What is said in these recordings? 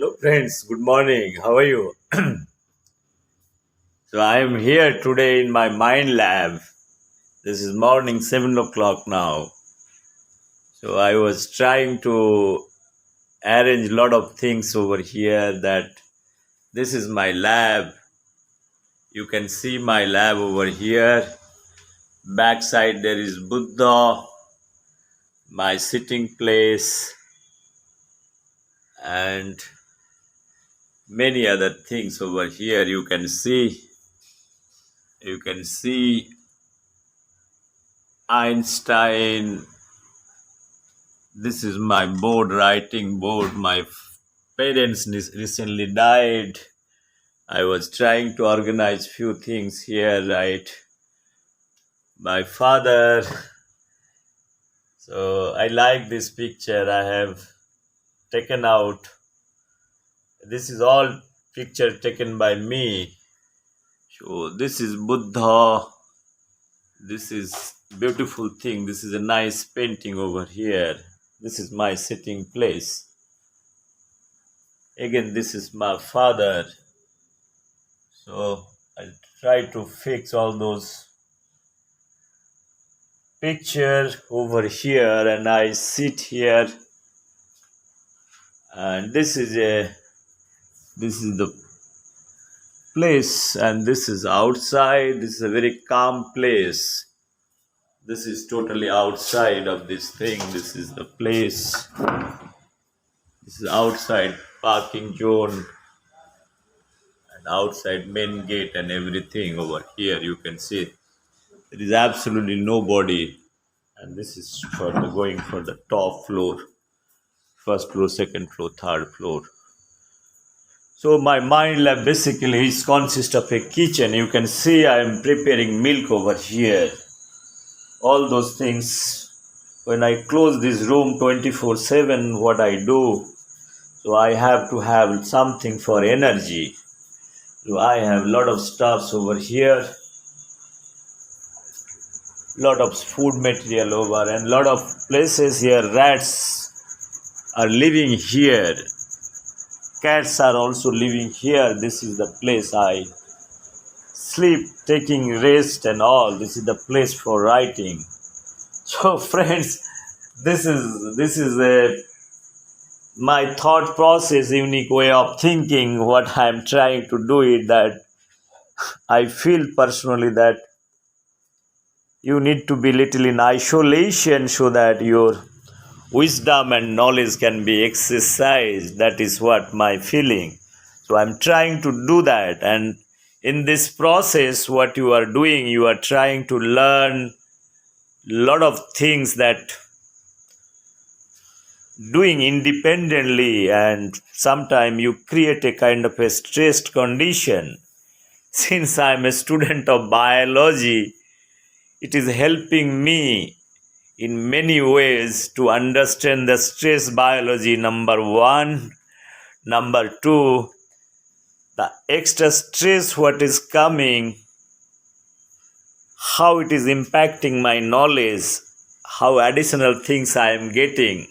Hello, friends. Good morning. How are you? So, I am here today in my MindLab. This is morning 7 o'clock now. So, I was trying to arrange a lot of things over here. That this is my lab. You can see my lab over here. Backside, there is Buddha, my sitting place, and many other things over here. You can see Einstein. This is my board, writing board. My parents recently died. I was trying to organize few things here, right? My father. So I like this picture I have taken out. This is all picture taken by me. So this is Buddha. This is beautiful thing. This is a nice painting over here. This is my sitting place. Again, this is my father. So I try to fix all those pictures over here, and I sit here, and this is the place, and this is outside. This is a very calm place. This is totally outside of this thing. This is the place. This is outside parking zone and outside main gate and everything over here. You can see there is absolutely nobody, and this is for the going for the top floor, first floor, second floor, third floor. So my mind lab basically is consists of a kitchen. You can see I am preparing milk over here. All those things. When I close this room 24/7, what I do, so I have to have something for energy. So I have lot of stuffs over here, lot of food material over, and lot of places here. Rats are living here. Cats are also living here. This is the place I sleep, taking rest and all. This is the place for writing. So friends, this is my thought process, unique way of thinking. What I'm trying to do is that I feel personally that you need to be little in isolation so that your wisdom and knowledge can be exercised. That is what my feeling. So I'm trying to do that, and in this process what you are doing, you are trying to learn lot of things that doing independently, and sometimes you create a kind of a stressed condition. Since I'm a student of biology, it is helping me in many ways to understand the stress biology, number one. Number two, the extra stress what is coming, how it is impacting my knowledge, how additional things I am getting.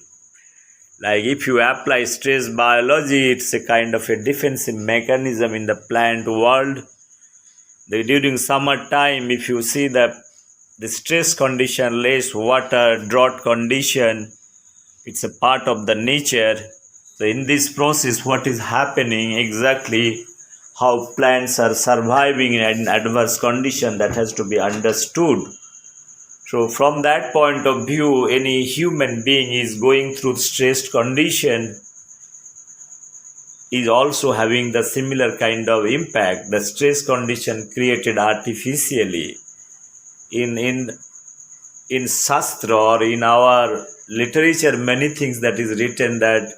Like if you apply stress biology, it's a kind of a defensive mechanism in the plant world. During summertime, if you see the stress condition, less water, drought condition, it's a part of the nature. So in this process, what is happening exactly, how plants are surviving in an adverse condition, that has to be understood. So from that point of view, any human being is going through stressed condition is also having the similar kind of impact. The stress condition created artificially. In Shastra or in our literature, many things that is written that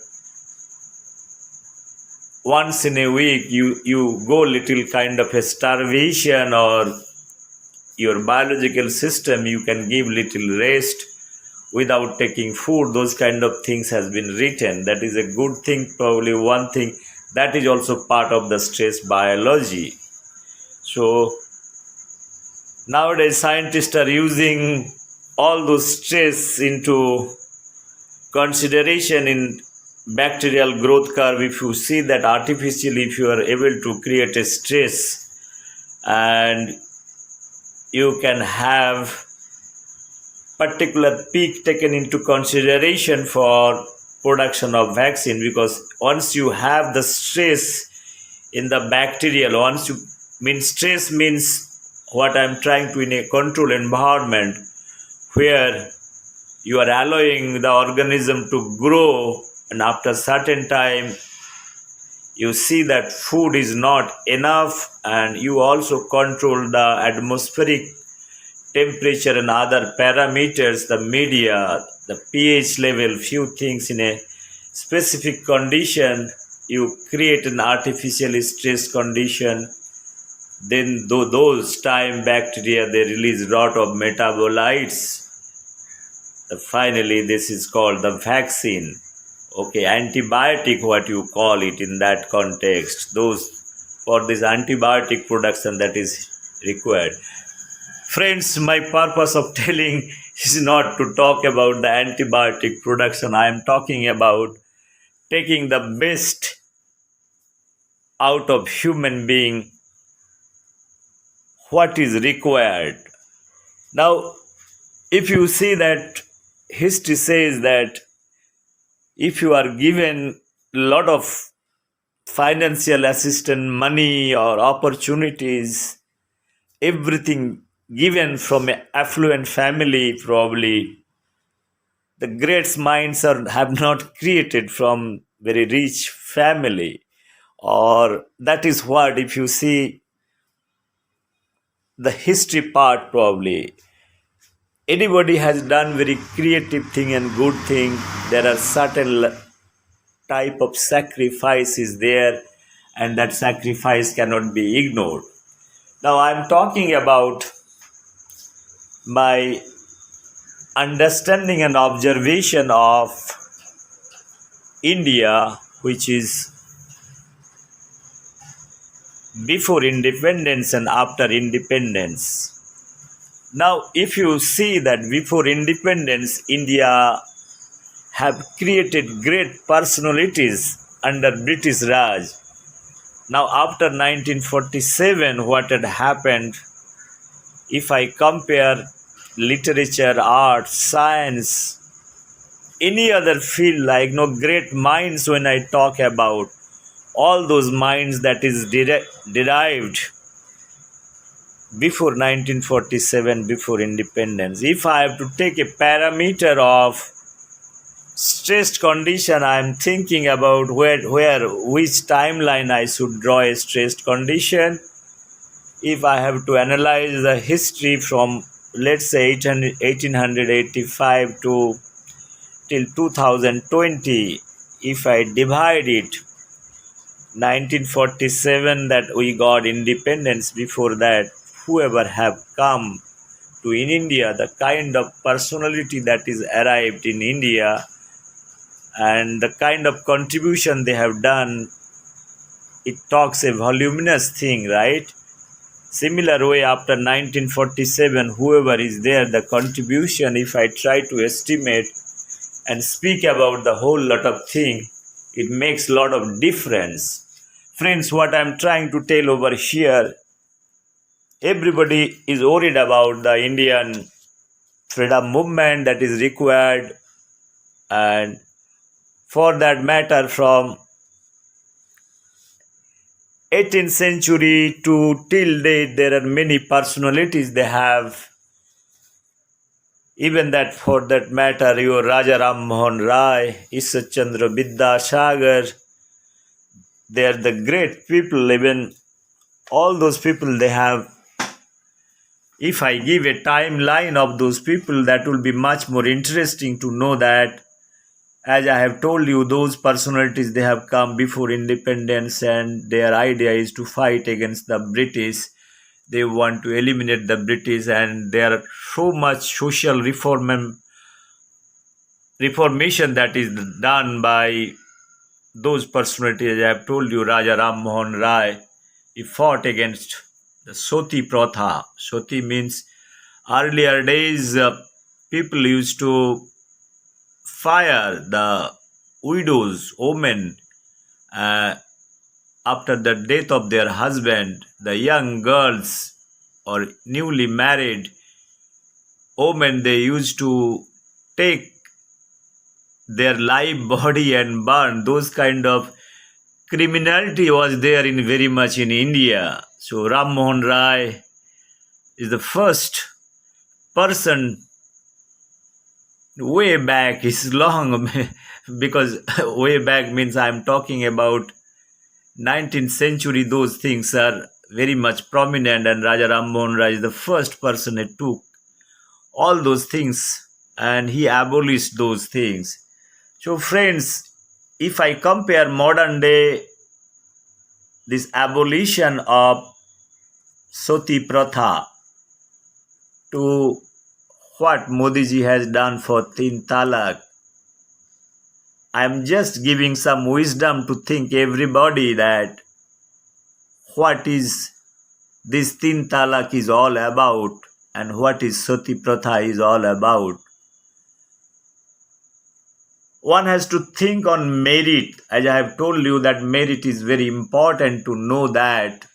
once in a week you go little kind of a starvation, or your biological system you can give little rest without taking food. Those kind of things has been written. That is a good thing. Probably one thing that is also part of the stress biology. So nowadays scientists are using all those stress into consideration in bacterial growth curve, if you see that artificially, if you are able to create a stress, and you can have particular peak taken into consideration for production of vaccine, because once you have the stress in the bacterial, once you mean stress means what I'm trying to in a controlled environment where you are allowing the organism to grow, and after certain time you see that food is not enough, and you also control the atmospheric temperature and other parameters, the media, the pH level, few things in a specific condition, you create an artificially stress condition. Then those time bacteria, they release lot of metabolites. Finally, this is called the vaccine. Okay, antibiotic, what you call it in that context. Those for this antibiotic production that is required. Friends, my purpose of telling is not to talk about the antibiotic production. I am talking about taking the best out of human being, what is required. Now, if you see that history says that if you are given a lot of financial assistance, money or opportunities, everything given from an affluent family, probably the great minds have not created from very rich family, or that is what, if you see the history part, probably anybody has done very creative thing and good thing, there are certain type of sacrifice is there, and that sacrifice cannot be ignored. Now I'm talking about my understanding and observation of India, which is before independence and after independence. Now, if you see that before independence, India have created great personalities under British Raj. Now, after 1947, what had happened, if I compare literature, art, science, any other field, like great minds, when I talk about all those minds that is derived before 1947, before independence. If I have to take a parameter of stressed condition, I am thinking about which timeline I should draw a stressed condition. If I have to analyze the history from, let's say, 1885 to till 2020, if I divide it, 1947 that we got independence, before that whoever have come to in India, the kind of personality that is arrived in India and the kind of contribution they have done, it talks a voluminous thing, right? Similar way, after 1947, whoever is there, the contribution, if I try to estimate and speak about the whole lot of thing, it makes a lot of difference. Friends, what I'm trying to tell over here, everybody is worried about the Indian freedom movement that is required, and for that matter, from 18th century to till date, there are many personalities they have. Even that, for that matter, your Raja Ram Mohan Rai, Ishwar Chandra Vidyasagar, they are the great people. Even all those people, they have, if I give a timeline of those people, that will be much more interesting to know that, as I have told you, those personalities, they have come before independence, and their idea is to fight against the British. They want to eliminate the British, and there are so much social reformation that is done by those personalities. As I have told you, Raja Ram Mohan Rai, he fought against the Soti Pratha. Soti means earlier days, people used to fire the widows, women, uh, after the death of their husband, the young girls or newly married women, they used to take their live body and burn. Those kind of criminality was there in very much in India. So Ram Mohan Rai is the first person way back. Is long because way back means I'm talking about 19th century. Those things are very much prominent, and Raja Ram Mohan Rai is the first person who took all those things and he abolished those things. So friends, if I compare modern day this abolition of Sati Pratha to what Modi ji has done for Tin Talak, I am just giving some wisdom to think everybody that what is this Tin Talak is all about and what is Sati Pratha is all about. One has to think on merit. As I have told you that merit is very important to know that.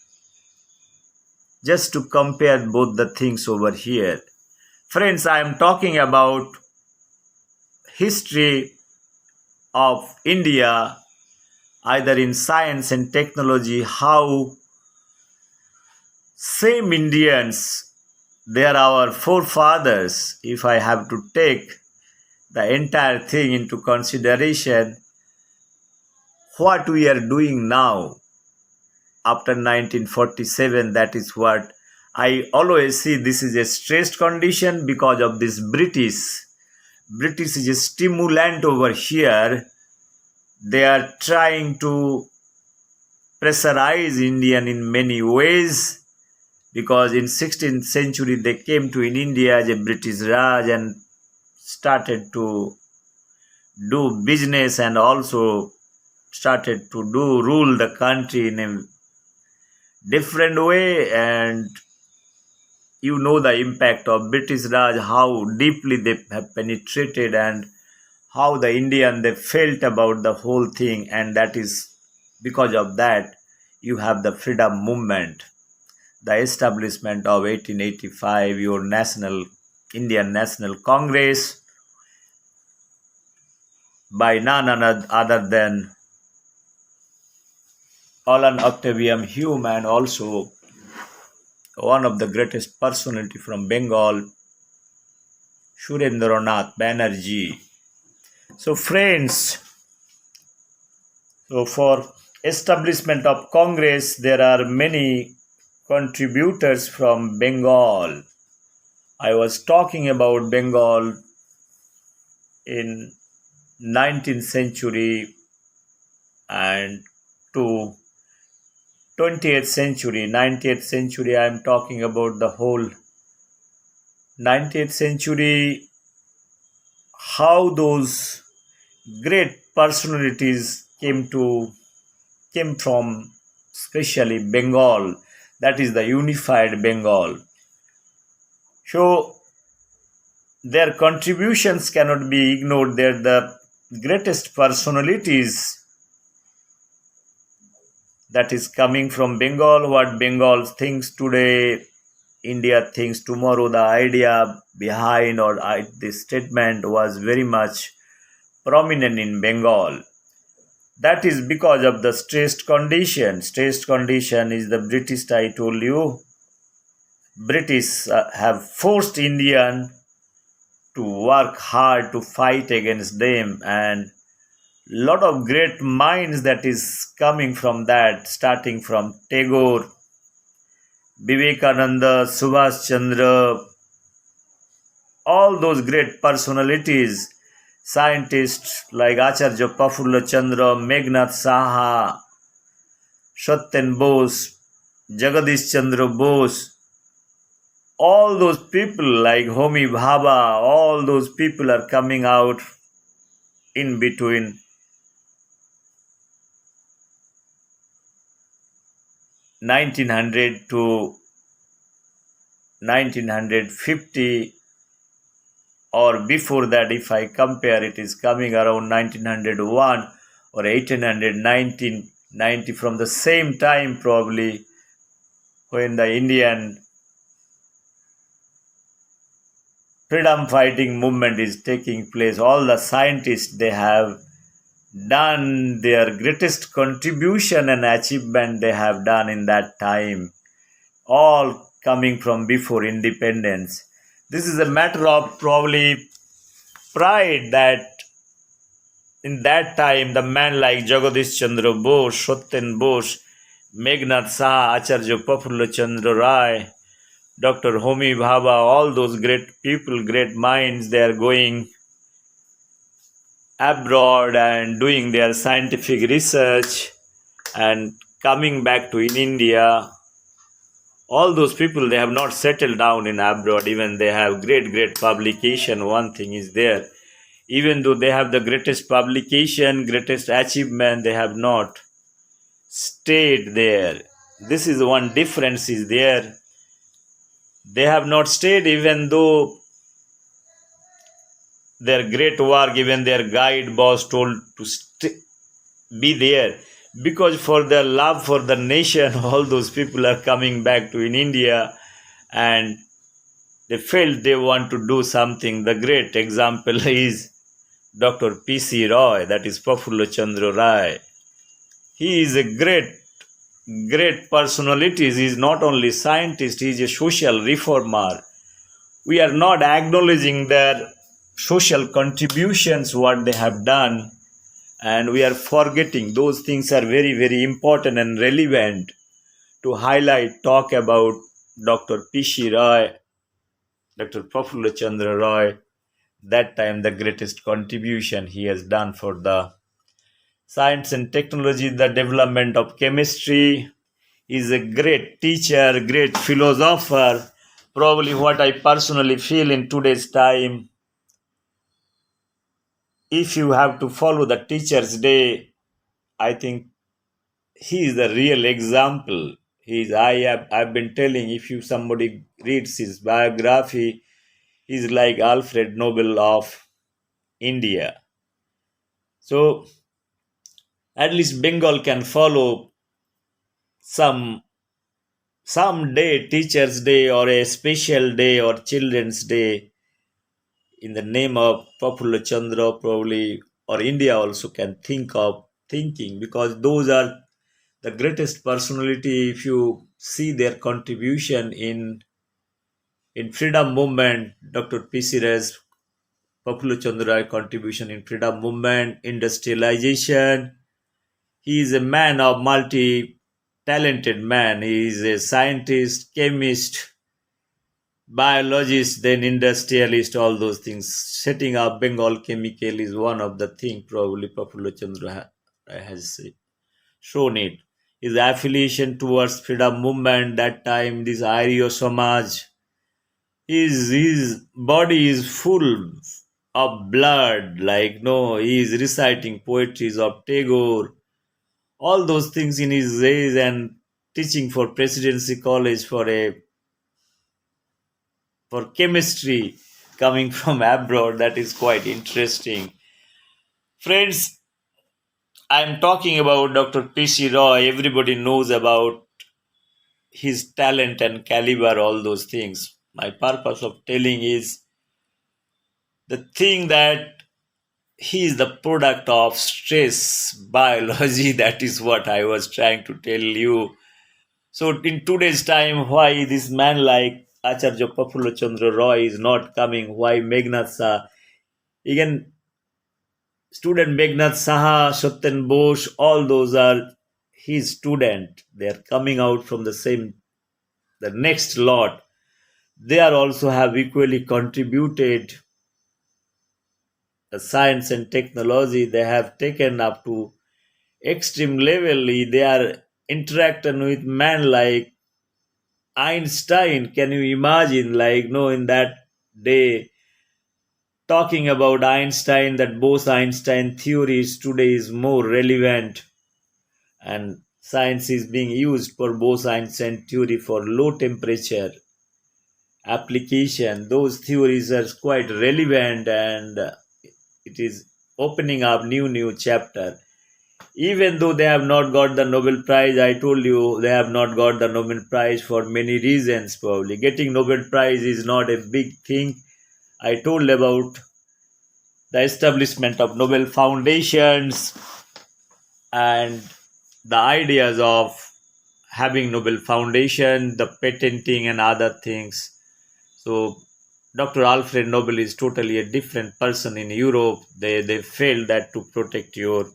Just to compare both the things over here. Friends, I am talking about history of India, either in science and technology, how same Indians, they are our forefathers. If I have to take the entire thing into consideration, what we are doing now after 1947, that is what I always see. This is a stressed condition because of this British. British is a stimulant over here. They are trying to pressurize Indian in many ways because in 16th century they came to in India as a British Raj and started to do business and also started to rule the country in a different way. And you know the impact of British Raj, how deeply they have penetrated and how the Indian they felt about the whole thing. And that is because of that you have the freedom movement, the establishment of 1885, your national Indian National Congress by none other than Alan Octavian Hume, and also one of the greatest personality from Bengal, Surendranath Banerjee. So friends, so for establishment of Congress, there are many contributors from Bengal. I was talking about Bengal in 19th century and to 20th century, 90th century. I am talking about the whole 90th century, how those great personalities came from especially Bengal, that is the unified Bengal. So their contributions cannot be ignored. They're the greatest personalities that is coming from Bengal. What Bengal thinks today, India thinks tomorrow. The idea behind or this statement was very much prominent in Bengal. That is because of the stressed condition. Stressed condition is the British, I told you. British have forced Indian to work hard to fight against them, and lot of great minds that is coming from that, starting from Tagore, Vivekananda, Subhash Chandra, all those great personalities, scientists like Acharya Prafulla Chandra, Meghnad Saha, Satyen Bose, Jagadish Chandra Bose, all those people like Homi Bhabha, all those people are coming out in between 1900 to 1950 or before that, if I compare, it is coming around 1901 or 1890 from the same time probably when the Indian freedom fighting movement is taking place. All the scientists, they have done their greatest contribution and achievement they have done in that time, all coming from before independence. This is a matter of probably pride that in that time the man like Jagadish Chandra Bose, Satyen Bose, Meghnad Saha, Acharya Prafulla Chandra Ray, Dr. Homi Bhabha, all those great people, great minds, they are going abroad and doing their scientific research and coming back to in India. All those people, they have not settled down in abroad. Even they have great publication. One thing is there. Even though they have the greatest publication, greatest achievement, they have not stayed there. This is one difference is there. They have not stayed even though their great work, even their guide was told to be there, because for their love for the nation all those people are coming back to in India, and they felt they want to do something. The great example is Dr. P.C. Roy, that is Prafulla Chandra Ray. He is a great personality. He is not only scientist, he is a social reformer. We are not acknowledging their social contributions, what they have done, and we are forgetting. Those things are very important and relevant to highlight, talk about Dr. P.C. Roy, Dr. Prafulla Chandra Roy. That time the greatest contribution he has done for the science and technology, the development of chemistry. Is a great teacher, great philosopher. Probably what I personally feel in today's time, if you have to follow the Teacher's Day, I think he is the real example. I've been telling, if you somebody reads his biography, he's like Alfred Nobel of India. So at least Bengal can follow some day, Teacher's Day or a special day or Children's Day in the name of Prafulla Chandra, probably, or India also can think of thinking, because those are the greatest personality. If you see their contribution in freedom movement, Dr. P.C. Ray's Prafulla Chandra contribution in freedom movement, industrialization. He is a man of multi-talented man. He is a scientist, chemist, biologist, then industrialist, all those things. Setting up Bengal Chemical is one of the things probably Prafulla Chandra has shown it. His affiliation towards freedom movement, that time, this Arya Samaj, his body is full of blood, like no, he is reciting poetries of Tagore, all those things in his days, and teaching for Presidency College for chemistry coming from abroad. That is quite interesting. Friends, I'm talking about Dr. P.C. Roy. Everybody knows about his talent and caliber, all those things. My purpose of telling is the thing that he is the product of stress biology. That is what I was trying to tell you. So in today's time, why this man like Acharya Prafulla Chandra Roy is not coming? Why Meghnad Saha? Again, student Meghnad Saha, Satyen Bose, all those are his student. They are coming out from the next lot. They are also have equally contributed the science and technology. They have taken up to extreme level. They are interacting with man like Einstein. Can you imagine? Like no, in that day, talking about Einstein, that Bose-Einstein theories today is more relevant, and science is being used for Bose-Einstein theory for low temperature application. Those theories are quite relevant, and it is opening up new chapter. Even though they have not got the Nobel Prize, I told you they have not got the Nobel Prize for many reasons. Probably getting Nobel Prize is not a big thing. I told about the establishment of Nobel foundations and the ideas of having Nobel Foundation, the patenting and other things. So Dr. Alfred Nobel is totally a different person in Europe. They felt that to protect your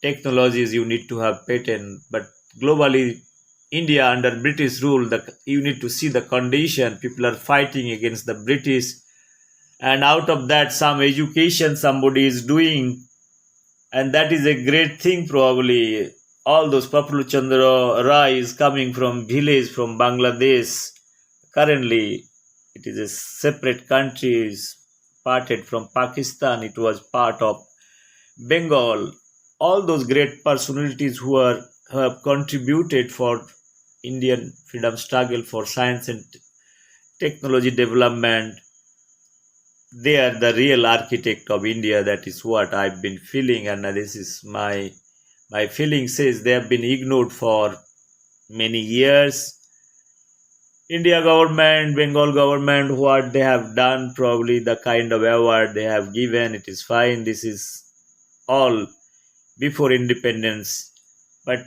technologies you need to have patent, but globally India under British rule, you need to see the condition. People are fighting against the British, and out of that some education somebody is doing, and that is a great thing. Probably all those Prafullo Chandra Rai is coming from village from Bangladesh. Currently, it is a separate country, is parted from Pakistan. It was part of Bengal. All those great personalities who have contributed for Indian freedom struggle for science and technology development, they are the real architect of India. That is what I've been feeling, and this is my feeling says they have been ignored for many years. India government, Bengal government, what they have done, probably the kind of award they have given, it is fine. This is all before independence, but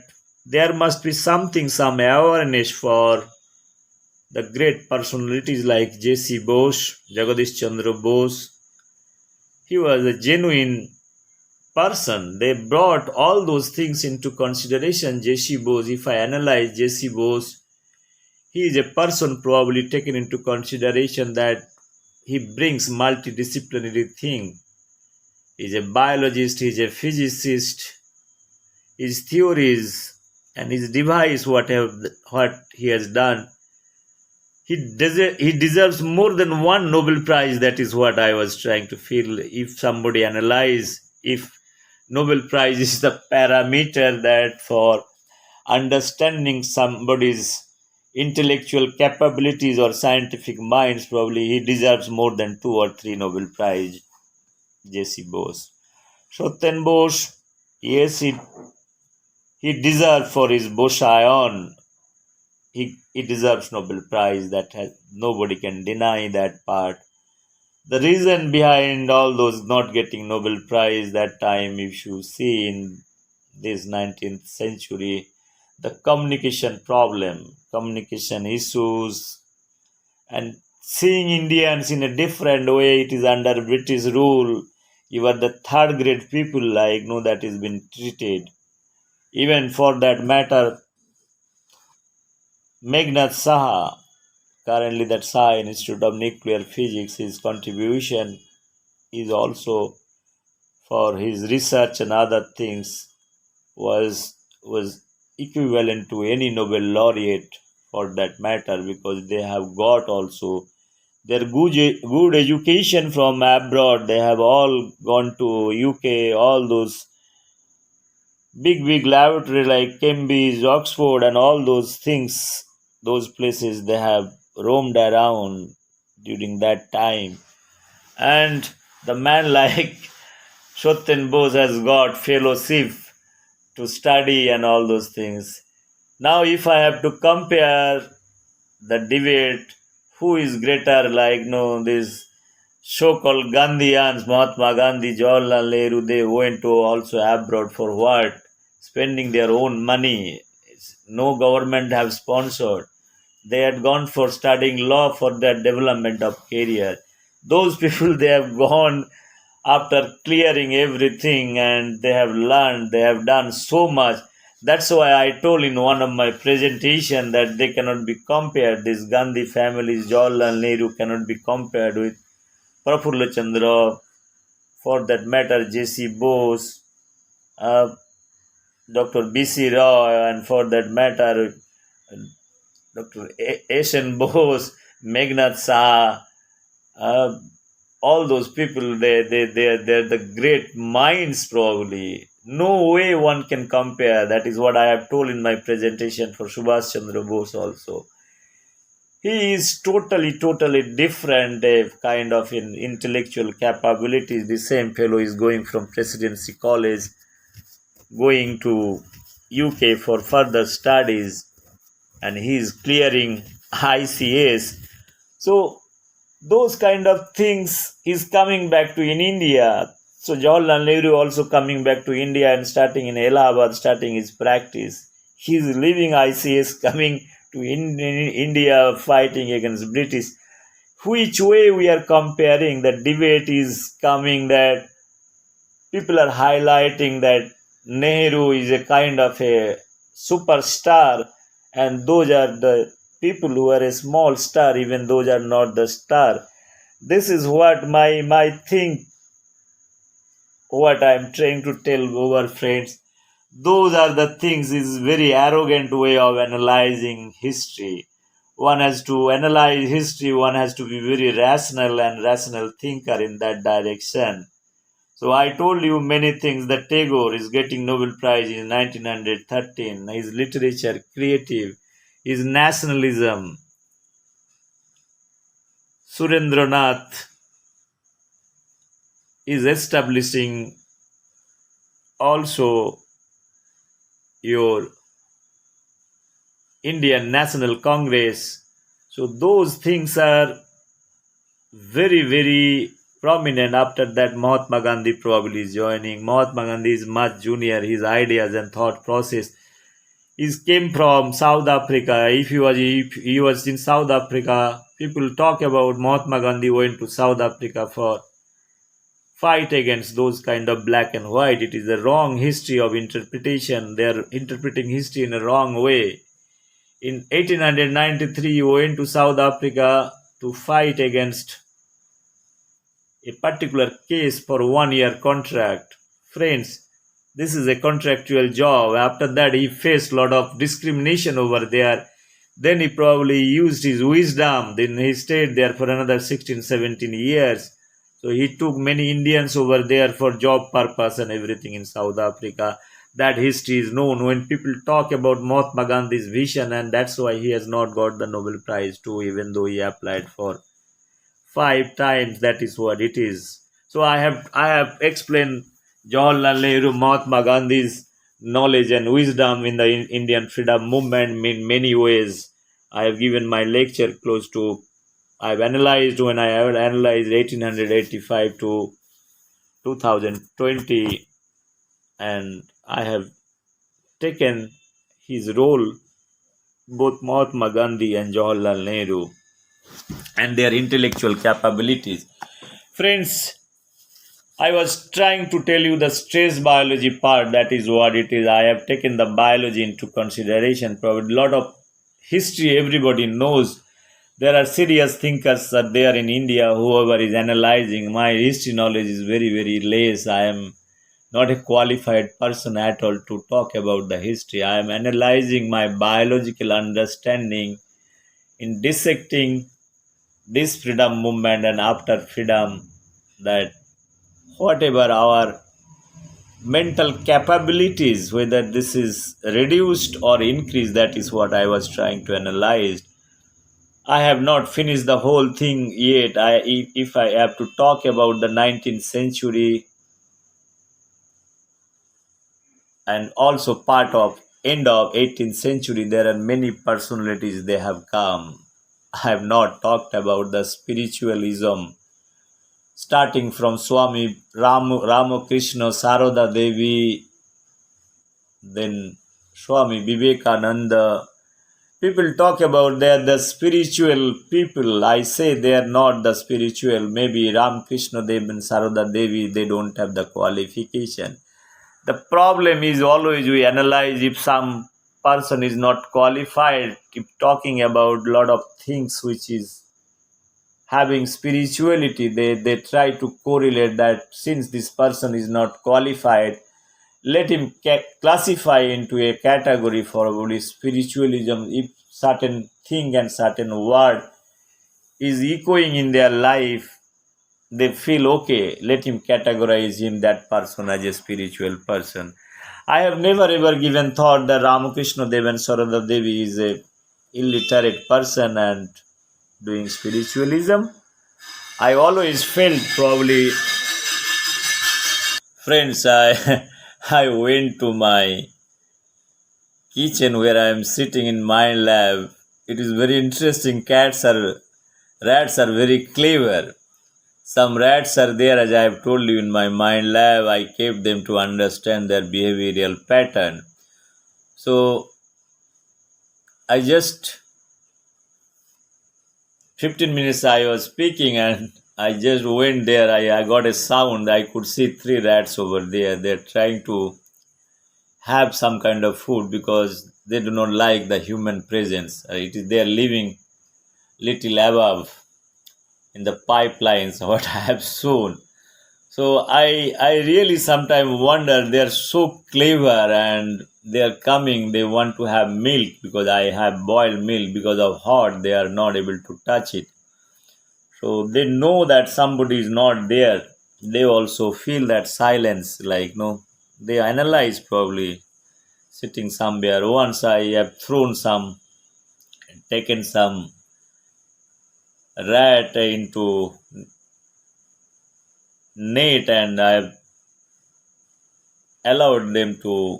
there must be something, some awareness for the great personalities like J.C. Bose, Jagadish Chandra Bose. He was a genuine person. They brought all those things into consideration. J.C. Bose, if I analyze J.C. Bose, he is a person probably taken into consideration that he brings multidisciplinary thing. He is a biologist, he is a physicist. His theories and his device, what he has done, he deserves more than one Nobel Prize. That is what I was trying to feel. If somebody analyze, if Nobel Prize is the parameter that for understanding somebody's intellectual capabilities or scientific minds, probably he deserves more than two or three Nobel Prize. J.C. Bose, Shoten Bose, yes, he deserves for his Bose-ion. He deserves Nobel Prize. Nobody can deny that part. The reason behind all those not getting Nobel Prize that time, if you see in this 19th century, the communication problem, communication issues, and seeing Indians in a different way. It is under British rule. You are the third grade people, that is been treated. Even for that matter, Meghnad Saha, currently that Saha Institute of Nuclear Physics, his contribution is also for his research and other things was equivalent to any Nobel laureate for that matter, because they have got also their good education from abroad. They have all gone to UK, all those big laboratory like Cambridge, Oxford, and all those things, those places they have roamed around during that time. And the man like Shoten Bose has got fellowship to study and all those things. Now, if I have to compare the debate, who is greater, this so-called Gandhians, Mahatma Gandhi, Jawaharlal Nehru, they went to also abroad for what? Spending their own money. No government have sponsored. They had gone for studying law for their development of career. Those people, they have gone after clearing everything, and they have learned, they have done so much. That's why I told in one of my presentation that they cannot be compared. These Gandhi families, Jawaharlal Nehru cannot be compared with Prafullo Chandra, for that matter, J.C. Bose, uh, Dr. B.C. Roy, and for that matter, Dr. Asian Bose, Meghnad Saha, uh, all those people, they're the great minds probably. No way one can compare. That is what I have told in my presentation for Subhash Chandra Bose also. He is totally different kind of in intellectual capabilities. The same fellow is going from Presidency College, going to UK for further studies, and he is clearing ICS. So those kind of things is coming back to in India. So Jawaharlal Nehru also coming back to India and starting in Allahabad, starting his practice. He is leaving ICS, coming to India, fighting against British. Which way we are comparing? The debate is coming that people are highlighting that Nehru is a kind of a superstar, and those are the people who are a small star, even those are not the star. This is what my thing, what I'm trying to tell our friends. Those are the things is very arrogant way of analyzing history. One has to analyze history, one has to be very rational and rational thinker in that direction. So I told you many things that Tagore is getting Nobel Prize in 1913. His literature, creative, his nationalism. Surendranath is establishing also your Indian National Congress. So those things are very prominent. After that, Mahatma Gandhi probably is joining. Mahatma Gandhi is much junior. His ideas and thought process is came from South Africa. If he was in South Africa, people talk about Mahatma Gandhi went to South Africa for fight against those kind of black and white. It is a wrong history of interpretation. They are interpreting history in a wrong way. In 1893, he went to South Africa to fight against a particular case for 1 year contract. Friends, this is a contractual job. After that, he faced a lot of discrimination over there. Then he probably used his wisdom. Then he stayed there for another 16, 17 years. So he took many Indians over there for job purpose and everything in South Africa. That history is known when people talk about Mahatma Gandhi's vision, and that's why he has not got the Nobel Prize too, even though he applied for 5 times. That is what it is. So I have explained Jawaharlal Nehru, Mahatma Gandhi's knowledge and wisdom in the Indian freedom movement in many ways. I have given my lecture close to, I've analyzed, when I have analyzed 1885 to 2020, and I have taken his role, both Mahatma Gandhi and Jawaharlal Nehru, and their intellectual capabilities. Friends, I was trying to tell you the stress biology part. That is what it is. I have taken the biology into consideration. Probably a lot of history everybody knows. There are serious thinkers that there in India. Whoever is analyzing, my history knowledge is very less. I am not a qualified person at all to talk about the history. I am analyzing my biological understanding in dissecting this freedom movement and after freedom, that whatever our mental capabilities, whether this is reduced or increased, that is what I was trying to analyze. I have not finished the whole thing yet. If I have to talk about the 19th century and also part of end of 18th century, there are many personalities they have come. I have not talked about the spiritualism, starting from Swami Ramakrishna, Sarada Devi, then Swami Vivekananda. People talk about they are the spiritual people. I say they are not the spiritual. Maybe Ramakrishna Dev and Sarada Devi, they don't have the qualification. The problem is always we analyze if some person is not qualified, keep talking about a lot of things which is having spirituality. They try to correlate that since this person is not qualified, let him classify into a category for only spiritualism. If certain thing and certain word is echoing in their life, they feel okay, let him categorize him, that person, as a spiritual person. I have never ever given thought that Ramakrishna Dev and Sarada Devi is a illiterate person, and doing spiritualism. I always felt probably, friends, I I went to my kitchen where I am sitting in MindLab. It is very interesting. Rats are very clever. Some rats are there, as I have told you in my MindLab. I kept them to understand their behavioral pattern. So I just 15 minutes I was speaking and I just went there. I got a sound. I could see three rats over there. They're trying to have some kind of food because they do not like the human presence. It is they are living little above in the pipelines what I have shown. So I really sometimes wonder they are so clever and they are coming. They want to have milk because I have boiled milk because of hot. They are not able to touch it. So they know that somebody is not there. They also feel that silence. Like no, they analyze probably sitting somewhere. Once I have taken some rat into net and I've allowed them to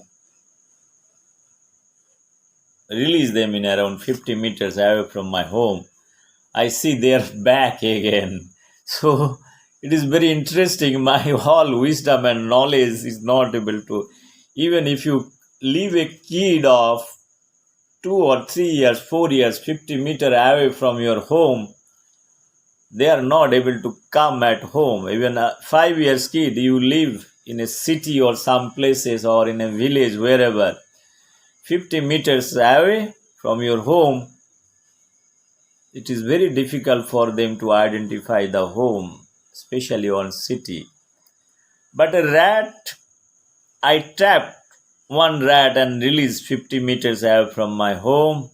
release them in around 50 meters away from my home. I see they're back again. So it is very interesting. My all wisdom and knowledge is not able to, even if you leave a kid of 2 or 3 years, 4 years, 50 meters away from your home, they are not able to come at home. Even a 5 years kid, you live in a city or some places or in a village, wherever, 50 meters away from your home, it is very difficult for them to identify the home, especially on city. But a rat, I trapped one rat and released 50 meters away from my home.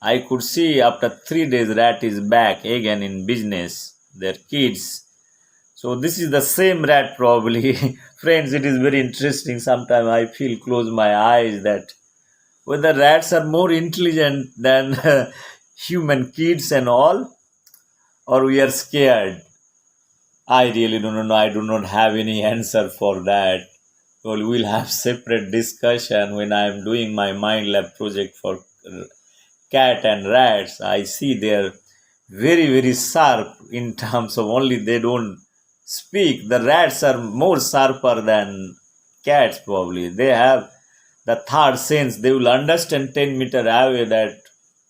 I could see after 3 days rat is back again in business, their kids. So this is the same rat probably. Friends, it is very interesting. Sometimes I feel close my eyes that whether rats are more intelligent than human kids and all, or we are scared. I really don't know. I do not have any answer for that. Well, we'll have separate discussion when I am doing my MindLab project for cat and rats. I see they're very, very sharp in terms of only they don't speak. The rats are more sharper than cats, probably. They have the third sense. They will understand 10 meter away that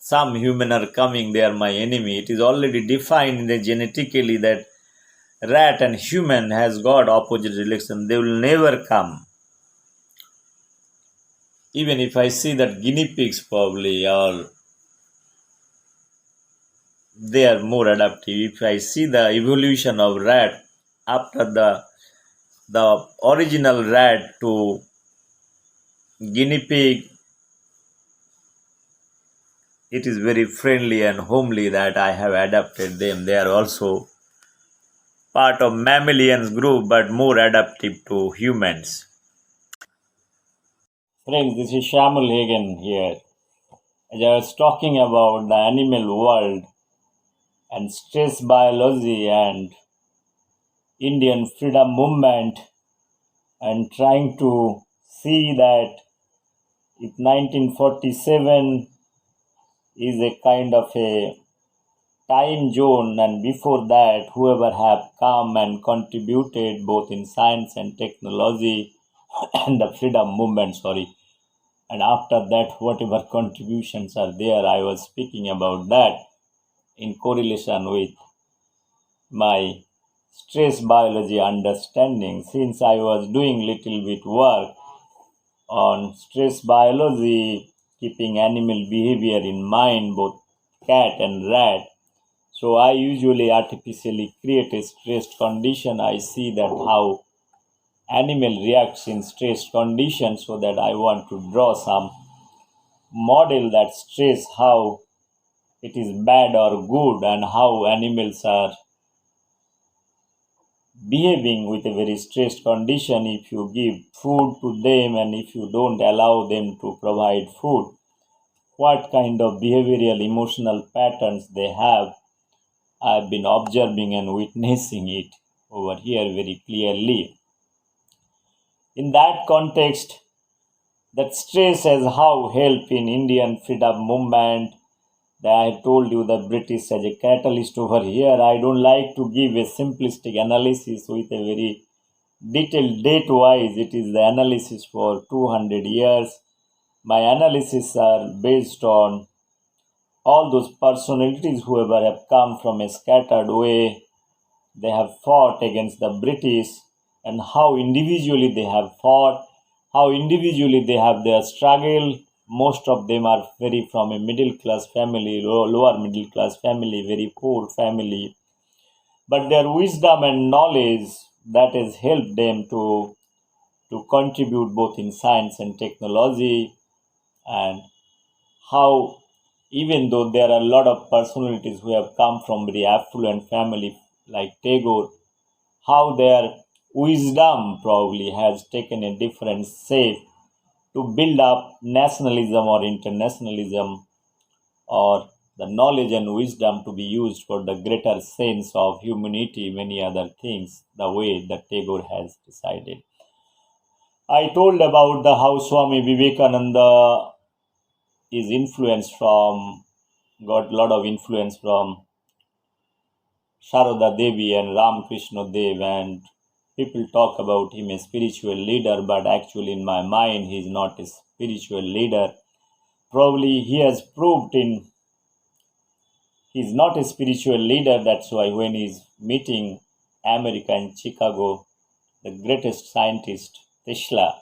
some human are coming, they are my enemy. It is already defined in the genetically that rat and human has got opposite relation. They will never come. Even if I see that guinea pigs probably are they are more adaptive. If I see the evolution of rat after the original rat to guinea pig, it is very friendly and homely that I have adapted them. They are also part of mammalians group but more adaptive to humans. Friends, this is Shamal Hagen here. As I was talking about the animal world and stress biology and Indian freedom movement and trying to see that if 1947 is a kind of a time zone and before that whoever have come and contributed both in science and technology and the freedom movement, sorry, and after that whatever contributions are there, I was speaking about that in correlation with my stress biology understanding since I was doing little bit work on stress biology, keeping animal behavior in mind, both cat and rat. So I usually artificially create a stressed condition. I see that how animal reacts in stressed conditions so that I want to draw some model that stress how it is bad or good and how animals are behaving with a very stressed condition if you give food to them and if you don't allow them to provide food, what kind of behavioral emotional patterns they have. I've been observing and witnessing it over here very clearly. In that context, that stress as how help in Indian freedom movement. That I told you the British as a catalyst over here. I don't like to give a simplistic analysis with a very detailed date wise. It is the analysis for 200 years. My analysis are based on all those personalities whoever have come from a scattered way. They have fought against the British, and how individually they have fought, how individually they have their struggle. Most of them are very from a middle class family, lower middle class family, very poor family. But their wisdom and knowledge that has helped them to contribute both in science and technology, and how even though there are a lot of personalities who have come from very affluent family like Tagore, how their wisdom probably has taken a different shape to build up nationalism or internationalism, or the knowledge and wisdom to be used for the greater sense of humanity, many other things, the way that Tagore has decided. I told about the how Swami Vivekananda is influenced from, got a lot of influence from Sharoda Devi and Ramakrishna Dev, and people talk about him as spiritual leader, but actually in my mind he is not a spiritual leader. Probably he has proved in he's not a spiritual leader. That's why when he's meeting America in Chicago, the greatest scientist Tesla,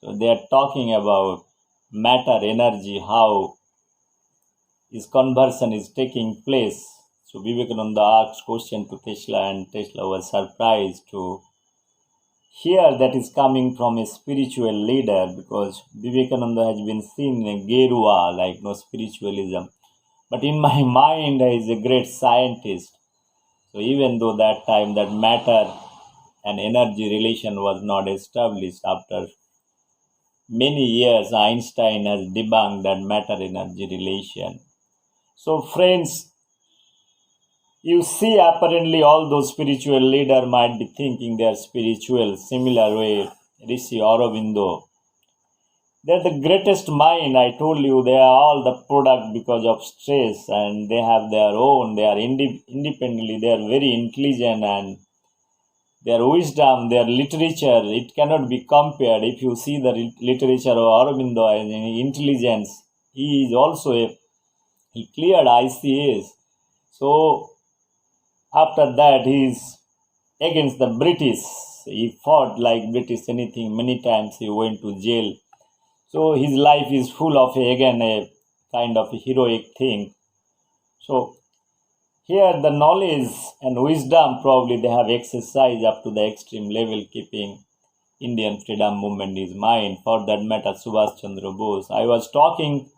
so they are talking about matter, energy, how his conversion is taking place. So Vivekananda asked question to Tesla, and Tesla was surprised to hear that is coming from a spiritual leader, because Vivekananda has been seen in a Gerua, like no spiritualism. But in my mind, he is a great scientist. So even though that time that matter and energy relation was not established, after many years Einstein has debunked that matter energy relation. So friends, you see, apparently all those spiritual leaders might be thinking they are spiritual, similar way Rishi Aurobindo. They're the greatest mind. I told you they are all the product because of stress, and they have their own. They are independently. They are very intelligent, and their wisdom, their literature, it cannot be compared. If you see the literature of Aurobindo and intelligence, he is also he cleared ICAs. So after that, he is against the British. He fought like British anything. Many times he went to jail. So his life is full of again a kind of a heroic thing. So here the knowledge and wisdom probably they have exercised up to the extreme level, keeping Indian freedom movement is mine. For that matter, Subhash Chandra Bose. I was talking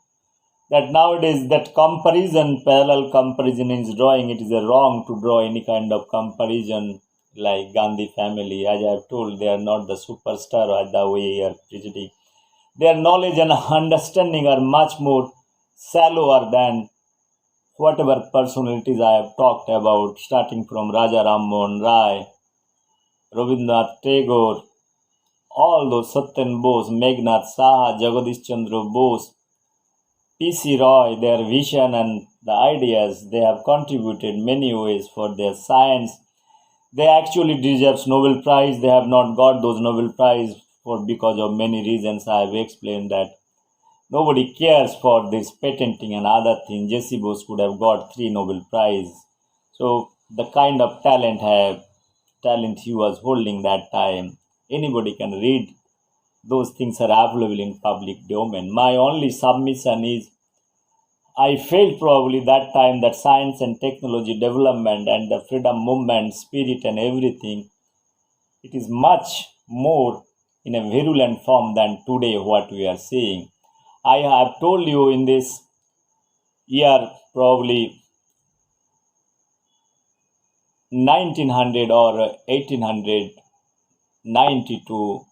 that nowadays that comparison, parallel comparison is drawing. It is a wrong to draw any kind of comparison like Gandhi family. As I have told, they are not the superstar as the way you are presenting. Their knowledge and understanding are much more shallower than whatever personalities I have talked about, starting from Raja Ram Mohan Rai, Rabindranath Tagore, all those Satyan Bose, Meghnad Saha, Jagadish Chandra Bose, P.C. Roy, their vision and the ideas, they have contributed many ways for their science. They actually deserve Nobel Prize. They have not got those Nobel Prize for because of many reasons. I have explained that nobody cares for this patenting and other things. Jesse Bose could have got 3 Nobel Prize. So the kind of talent he was holding that time, anybody can read. Those things are available in public domain. My only submission is I felt probably that time that science and technology development and the freedom movement spirit and everything, it is much more in a virulent form than today what we are seeing. I have told you in this year probably 1900 or 1890 to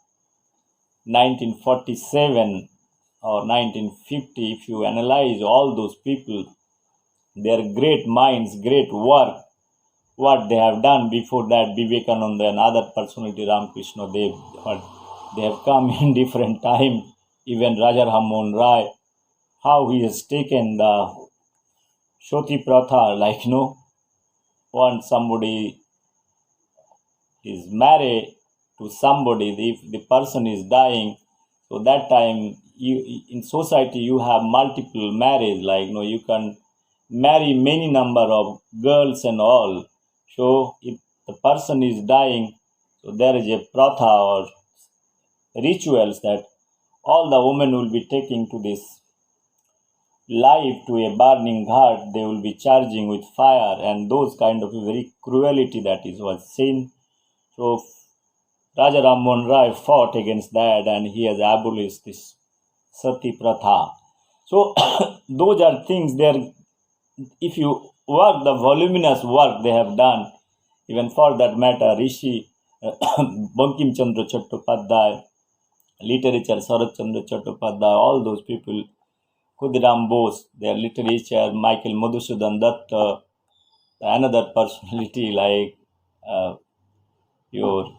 1947 or 1950, if you analyze all those people, their great minds, great work, what they have done before that, Vivekananda and other personality, Ramakrishna Dev, what they have come in different time, even Raja Rammohan Rai, how he has taken the Shoti Pratha, like, once somebody is married to somebody, if the person is dying, so that time you in society you have multiple marriage, like you can marry many number of girls and all. So if the person is dying, so there is a pratha or rituals that all the women will be taking to this live to a burning heart, they will be charging with fire, and those kind of very cruelty that is was seen. So Raja Rammohan Rai fought against that, and he has abolished this sati pratha. So those are things there. If you work the voluminous work they have done, even for that matter, Rishi Bankim Chandra Chattopadhyay, literature Sarat Chandra Chattopadhyay, all those people, Khudiram Bose, their literature, Michael Madhusudan Dutt, another personality like your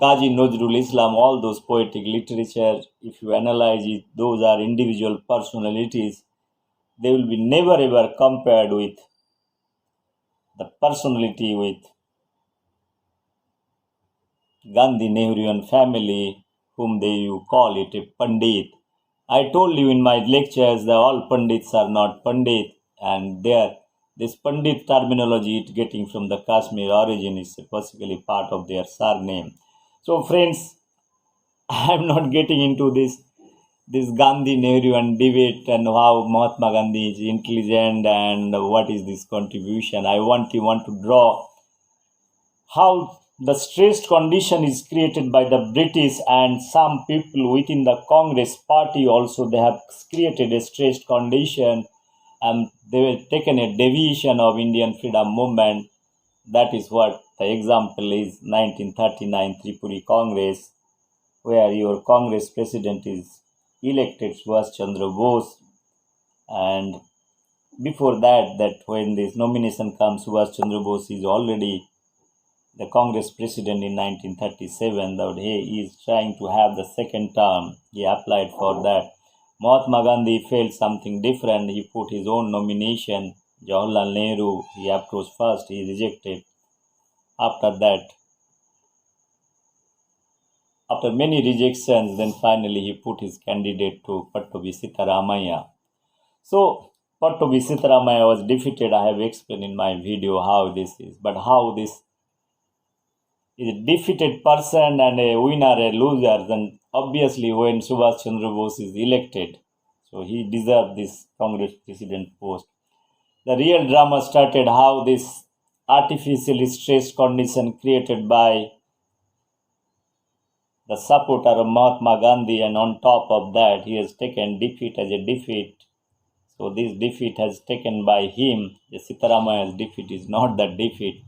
Kaji Nazrul Islam, all those poetic literature, if you analyze it, those are individual personalities. They will be never ever compared with the personality with Gandhi Nehruian family, whom they you call it a Pandit. I told you in my lectures that all Pandits are not Pandit, and there this Pandit terminology it getting from the Kashmir origin is basically part of their surname. So friends, I am not getting into this Gandhi Nehru and debate and how Mahatma Gandhi is intelligent and what is this contribution. I want to draw how the stressed condition is created by the British, and some people within the Congress party also they have created a stressed condition, and they have taken a deviation of Indian freedom movement. That is what the example is 1939 Tripuri Congress, where your Congress president is elected Subhash Chandra Bose, and before that when this nomination comes, Subhash Chandra Bose is already the Congress president in 1937. That he is trying to have the second term. He applied for that. Mahatma Gandhi felt something different. He put his own nomination. Jawaharlal Nehru, he approached first. He rejected. After that, after many rejections, then finally he put his candidate to Pattabhi Sitaramayya. So Pattabhi Sitaramayya was defeated. I have explained in my video how this is. But how this is a defeated person and a winner, a loser, then obviously when Subhash Chandra Bose is elected, so he deserved this Congress president post. The real drama started how this artificially stressed condition created by the supporter of Mahatma Gandhi, and on top of that, he has taken defeat as a defeat. So this defeat has taken by him. The Sitaramayya's defeat is not that defeat.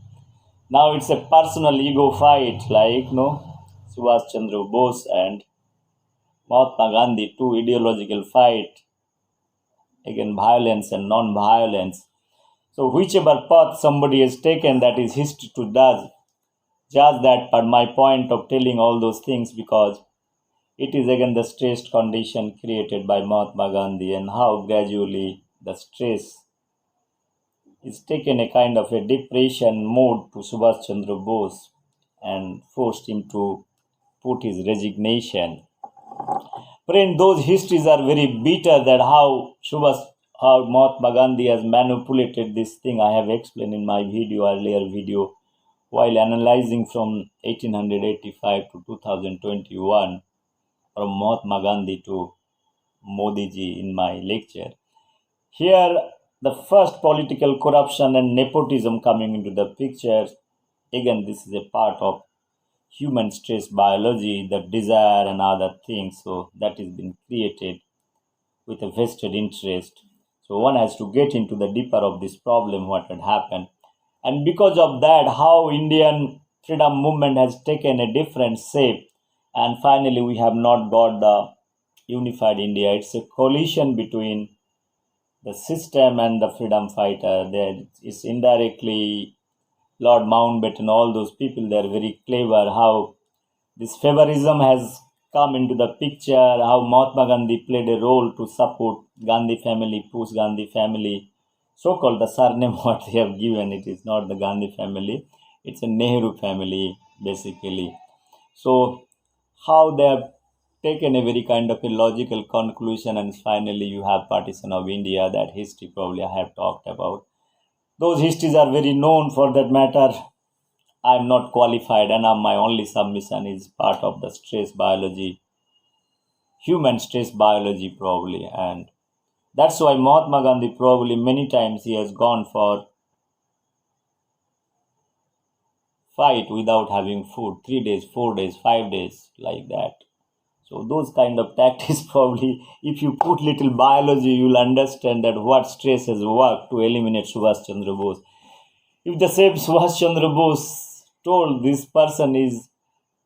Now it's a personal ego fight, like Subhash Chandra Bose and Mahatma Gandhi, two ideological fight against violence and non-violence. So whichever path somebody has taken, that is history to judge that. But my point of telling all those things, because it is again the stressed condition created by Mahatma Gandhi, and how gradually the stress is taken a kind of a depression mode to Subhash Chandra Bose and forced him to put his resignation. Friend, those histories are very bitter, that how Mahatma Gandhi has manipulated this thing. I have explained in my earlier video, while analyzing from 1885 to 2021, from Mahatma Gandhi to Modi ji in my lecture. Here, the first political corruption and nepotism coming into the picture. Again, this is a part of human stress biology, the desire and other things. So that is been created with a vested interest. So one has to get into the deeper of this problem, what had happened. And because of that, how Indian freedom movement has taken a different shape. And finally, we have not got the unified India. It's a coalition between the system and the freedom fighter. There is indirectly Lord Mountbatten, all those people, they're very clever. How this favorism has come into the picture, how Mahatma Gandhi played a role to support Gandhi family, push Gandhi family, so called the surname what they have given, it is not the Gandhi family, it's a Nehru family basically. So, how they have taken a very kind of a logical conclusion, and finally you have partition of India, that history probably I have talked about. Those histories are very known for that matter. I am not qualified, and my only submission is part of the stress biology, human stress biology probably, and that's why Mahatma Gandhi probably many times he has gone for fight without having food, 3 days, 4 days, 5 days, like that. So those kind of tactics probably, if you put little biology, you'll understand that what stress has worked to eliminate Subhash Chandra Bose. If the same Subhash Chandra Bose told this person is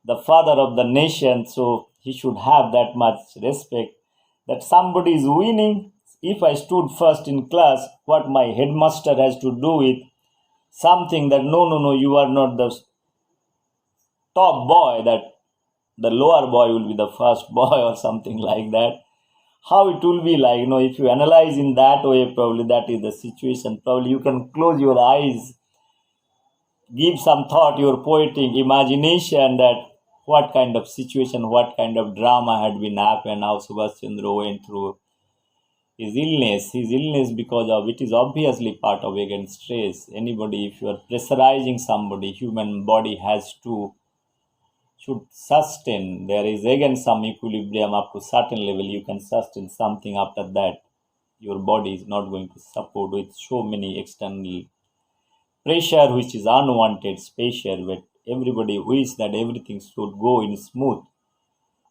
the father of the nation, so he should have that much respect that somebody is winning. If I stood first in class, what my headmaster has to do with something that no, you are not the top boy, that the lower boy will be the first boy or something like that. How it will be like, if you analyze in that way, probably that is the situation. Probably you can close your eyes, give some thought, your poetic imagination, that what kind of situation, what kind of drama had been happened, how Subhash Chandra went through his illness because of it is obviously part of against stress. Anybody, if you are pressurizing somebody, human body has to should sustain. There is again some equilibrium up to certain level. You can sustain something, after that your body is not going to support with so many external pressure which is unwanted pressure, but everybody wishes that everything should go in smooth.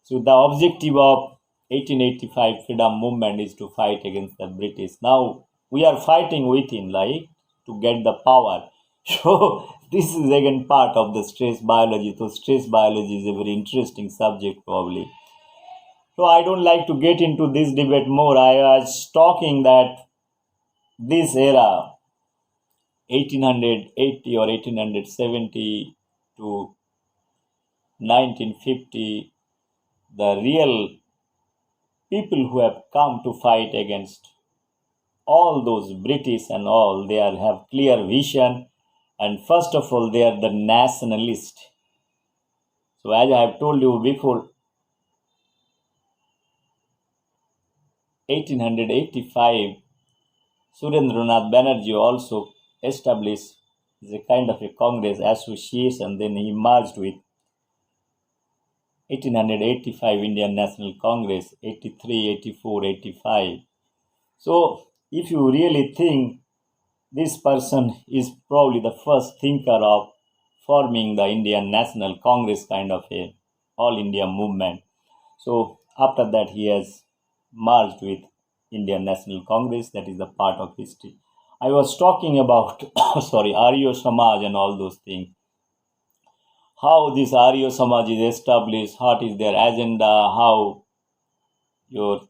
So the objective of 1885 freedom movement is to fight against the British. Now we are fighting within, like, to get the power. So this is again part of the stress biology. So stress biology is a very interesting subject probably. So I don't like to get into this debate more. I was talking that this era, 1880 or 1870 to 1950, the real people who have come to fight against all those British and all, they have clear vision, and first of all they are the nationalist. So as I have told you before, 1885, Surendranath Banerjee also established a kind of a Congress association, then he merged with 1885 Indian National Congress, 83, 84, 85. So if you really think, this person is probably the first thinker of forming the Indian National Congress kind of a all India movement. So after that he has merged with Indian National Congress, that is the part of history. I was talking about sorry, Arya Samaj and all those things. How this Arya Samaj is established, what is their agenda, how your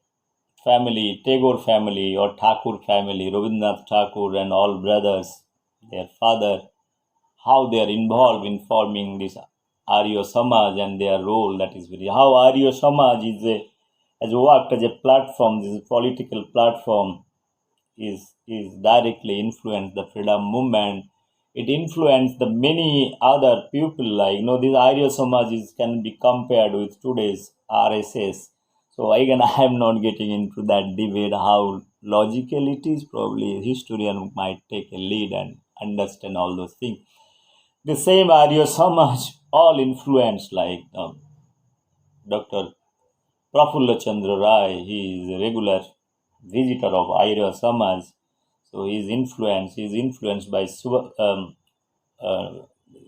family, Tagore family or Thakur family, Rabindranath Thakur and all brothers, their father, how they are involved in forming this Arya Samaj and their role, that is very, how Arya Samaj has worked as a platform, this political platform is directly influenced the freedom movement. It influenced the many other people, like, these Arya Samajis can be compared with today's RSS. So again, I am not getting into that debate how logical it is. Probably a historian might take a lead and understand all those things. The same Arya Samaj all influenced, like Dr. Prafulla Chandra Rai. He is a regular visitor of Arya Samaj. So he is influenced by uh,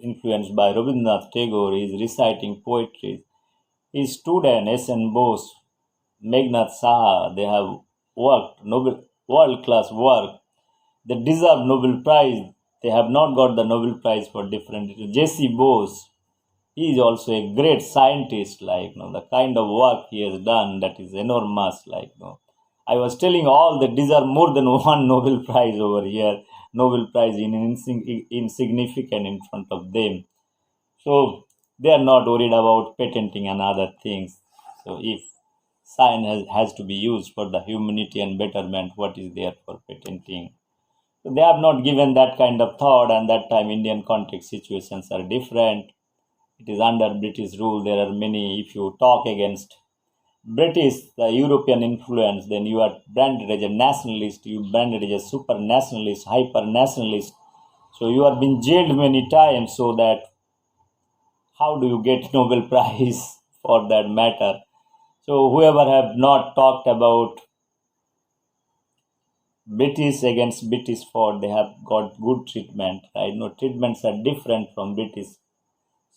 Rabindranath Tagore. He is reciting poetry. His student S.N. Bose, Meghnad Saha, they have worked Nobel world-class work. They deserve Nobel Prize. They have not got the Nobel Prize for different reasons. J.C. Bose, he is also a great scientist, the kind of work he has done, that is enormous, I was telling all that these are more than one Nobel Prize over here. Nobel Prize in insignificant in front of them. So they are not worried about patenting and other things. So if science has to be used for the humanity and betterment, what is there for patenting? So they have not given that kind of thought, and that time Indian context situations are different. It is under British rule. There are many. If you talk against British, the European influence, then you are branded as a nationalist. You branded as a super nationalist, hyper nationalist. So you are being jailed many times. So that how do you get Nobel Prize for that matter? So whoever have not talked about British against British for, they have got good treatment. Right? No, treatments are different from British.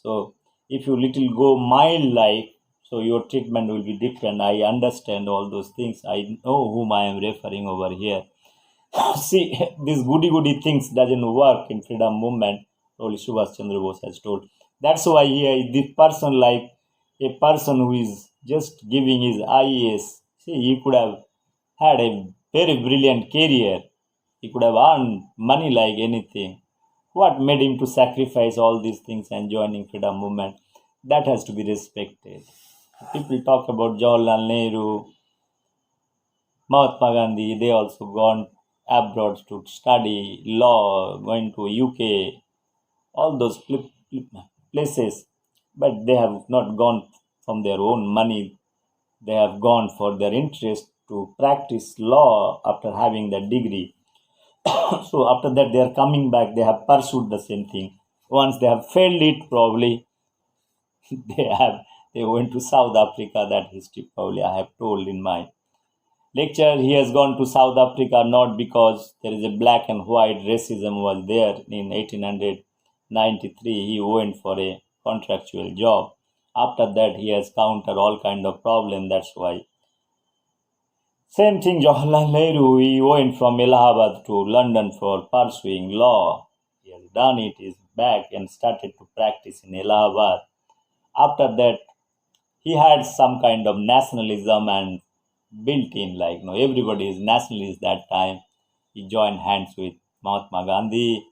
So if you little go mild like, so your treatment will be different. I understand all those things. I know whom I am referring over here. See, these goody things doesn't work in freedom movement. Only Subhash Chandra Bose has told. That's why here this person, like a person who is just giving his IAS. See, he could have had a very brilliant career. He could have earned money like anything. What made him to sacrifice all these things and joining freedom movement? That has to be respected. People talk about Jawaharlal Nehru, Mahatma Gandhi. They also gone abroad to study law, going to UK, all those places, but they have not gone from their own money. They have gone for their interest to practice law after having that degree. So after that, they are coming back. They have pursued the same thing. Once they have failed it, probably they have they went to South Africa. That history probably I have told in my lecture. He has gone to South Africa not because there is a black and white racism was there in 1893. He went for a contractual job. After that, he has countered all kind of problem. That's why. Same thing, Jawaharlal Nehru. He went from Allahabad to London for pursuing law. He has done it. He's back and started to practice in Allahabad. After that, he had some kind of nationalism and built in, everybody is nationalist that time. He joined hands with Mahatma Gandhi,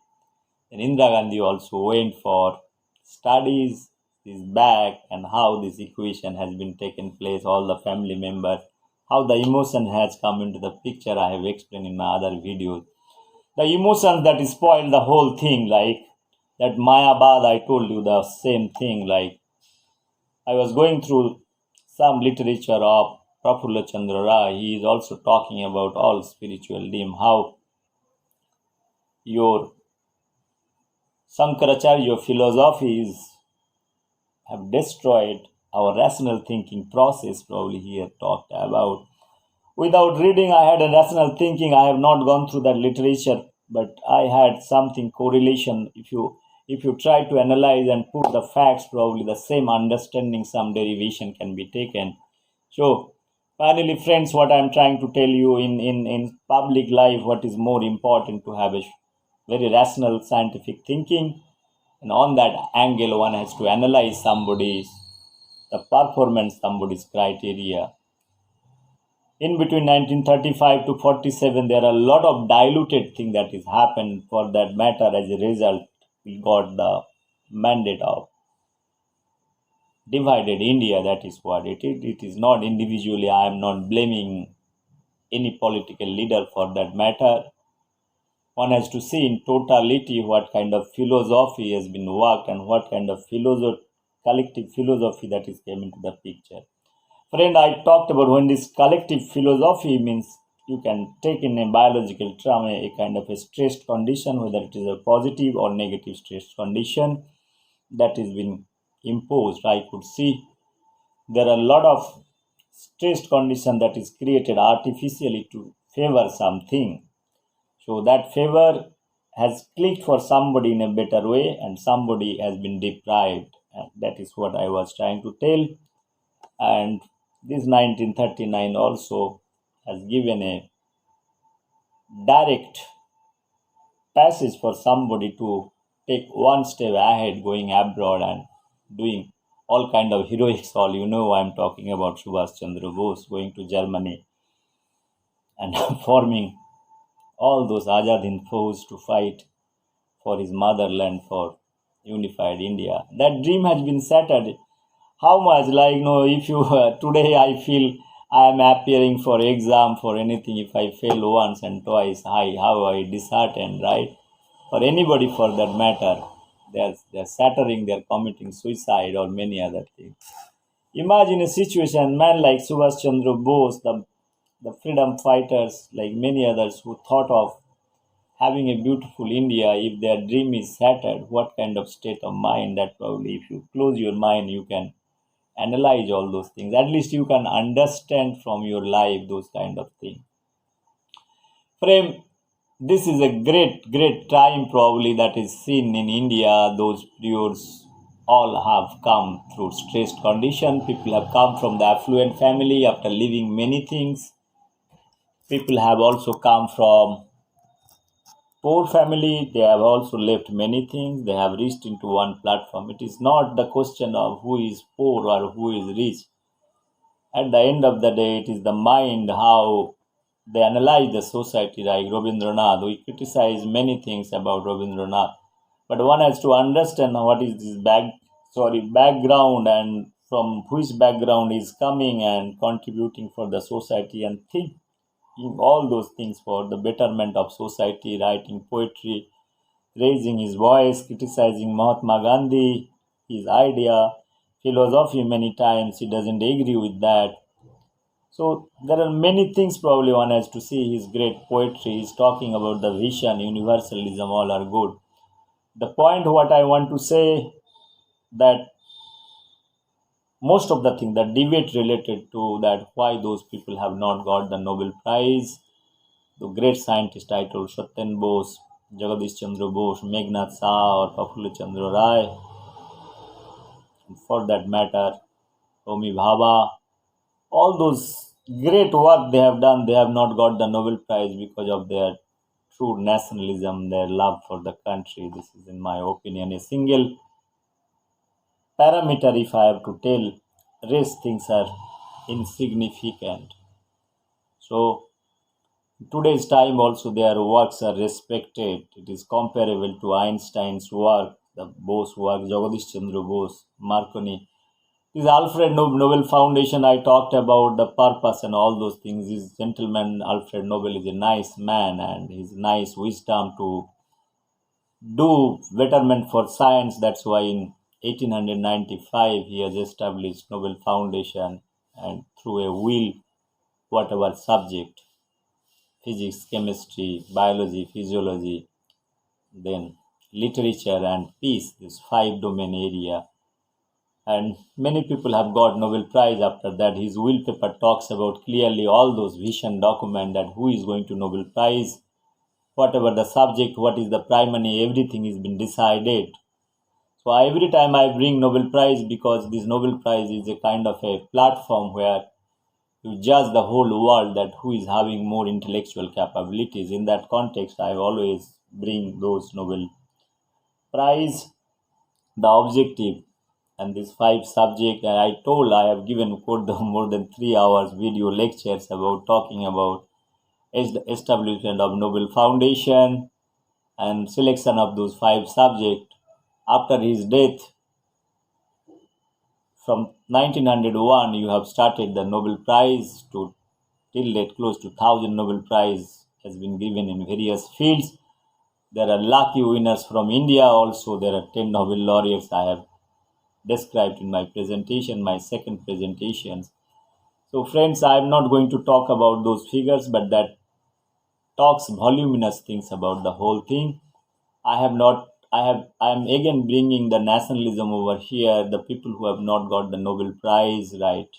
and Indira Gandhi also went for studies. Is back, and how this equation has been taken place, all the family members, how the emotion has come into the picture. I have explained in my other videos. The emotions that spoiled the whole thing, like that Mayabad, I told you the same thing, like I was going through some literature of Prafulla Chandra Rai. He is also talking about all spiritual dim, how your Shankaracharya philosophies have destroyed our rational thinking process, probably here talked about. Without reading, I had a rational thinking. I have not gone through that literature, but I had something correlation. If you try to analyze and put the facts, probably the same understanding, some derivation can be taken. So finally, friends, what I'm trying to tell you in public life, what is more important to have a very rational scientific thinking, and on that angle, one has to analyze somebody's the performance, somebody's criteria. In between 1935 to 47, there are a lot of diluted thing that has happened. For that matter, as a result, we got the mandate of divided India. That is what it is. It is not individually. I am not blaming any political leader for that matter. One has to see in totality what kind of philosophy has been worked and what kind of collective philosophy that is came into the picture. Friend, I talked about when this collective philosophy means you can take in a biological term a kind of a stressed condition, whether it is a positive or negative stressed condition that is been imposed. I could see there are a lot of stressed condition that is created artificially to favor something. So that favor has clicked for somebody in a better way and somebody has been deprived. And that is what I was trying to tell. And this 1939 also has given a direct passage for somebody to take one step ahead going abroad and doing all kind of heroics. All you know, I'm talking about Subhash Chandra Bose going to Germany and forming all those Azad Hind Fauj to fight for his motherland, for unified India. That dream has been shattered. How much? Like, no, if you today I feel I am appearing for exam for anything. If I fail once and twice, how I disheartened, right? Or anybody for that matter, they're shattering, they're committing suicide or many other things. Imagine a situation, man like Subhash Chandra Bose, the freedom fighters, like many others who thought of having a beautiful India, if their dream is shattered, what kind of state of mind that probably, if you close your mind, you can analyze all those things. At least you can understand from your life those kind of things. Frame, this is a great time probably that is seen in India. Those periods all have come through stressed condition. People have come from the affluent family after living many things. People have also come from poor family. They have also left many things. They have reached into one platform. It is not the question of who is poor or who is rich. At the end of the day, it is the mind, how they analyze the society. Like Rabindranath, we criticize many things about Rabindranath, but one has to understand what is this background, and from which background is coming and contributing for the society, and thinking all those things for the betterment of society, writing poetry, raising his voice, criticizing Mahatma Gandhi, his idea, philosophy many times. He doesn't agree with that. So there are many things probably one has to see his great poetry. He's talking about the vision, universalism, all are good. The point what I want to say that most of the thing, the debate related to that why those people have not got the Nobel Prize, the great scientist I told Satyan Bose, Jagadish Chandra Bose, Meghnad Shah or Prafulla Chandra Rai, for that matter, Homi Bhabha, all those great work they have done, they have not got the Nobel Prize because of their true nationalism, their love for the country. This is, in my opinion, a single parameter. If I have to tell, rest things are insignificant. So today's time also their works are respected. It is comparable to Einstein's work, the Bose work, Jagadish Chandra Bose, Marconi. This Alfred Nobel Foundation, I talked about the purpose and all those things. This gentleman, Alfred Nobel, is a nice man and his nice wisdom to do betterment for science. That's why in 1895 he has established Nobel Foundation, and through a will, whatever subject, physics, chemistry, biology, physiology, then literature and peace, this five domain area, and many people have got Nobel Prize after that. His will paper talks about clearly all those vision document, that who is going to Nobel Prize, whatever the subject, what is the primary, everything has been decided. So every time I bring Nobel Prize, because this Nobel Prize is a kind of a platform where you judge the whole world that who is having more intellectual capabilities. In that context, I always bring those Nobel Prize, the objective, and these five subject. And I told I have given quote the more than 3 hours video lectures about talking about establishment of Nobel Foundation and selection of those five subject. After his death, from 1901, you have started the Nobel Prize to till date, close to 1,000 Nobel Prize has been given in various fields. There are lucky winners from India also. There are 10 Nobel laureates I have described in my presentation, my second presentations. So friends, I am not going to talk about those figures, but that talks voluminous things about the whole thing. I am again bringing the nationalism over here, the people who have not got the Nobel Prize, right?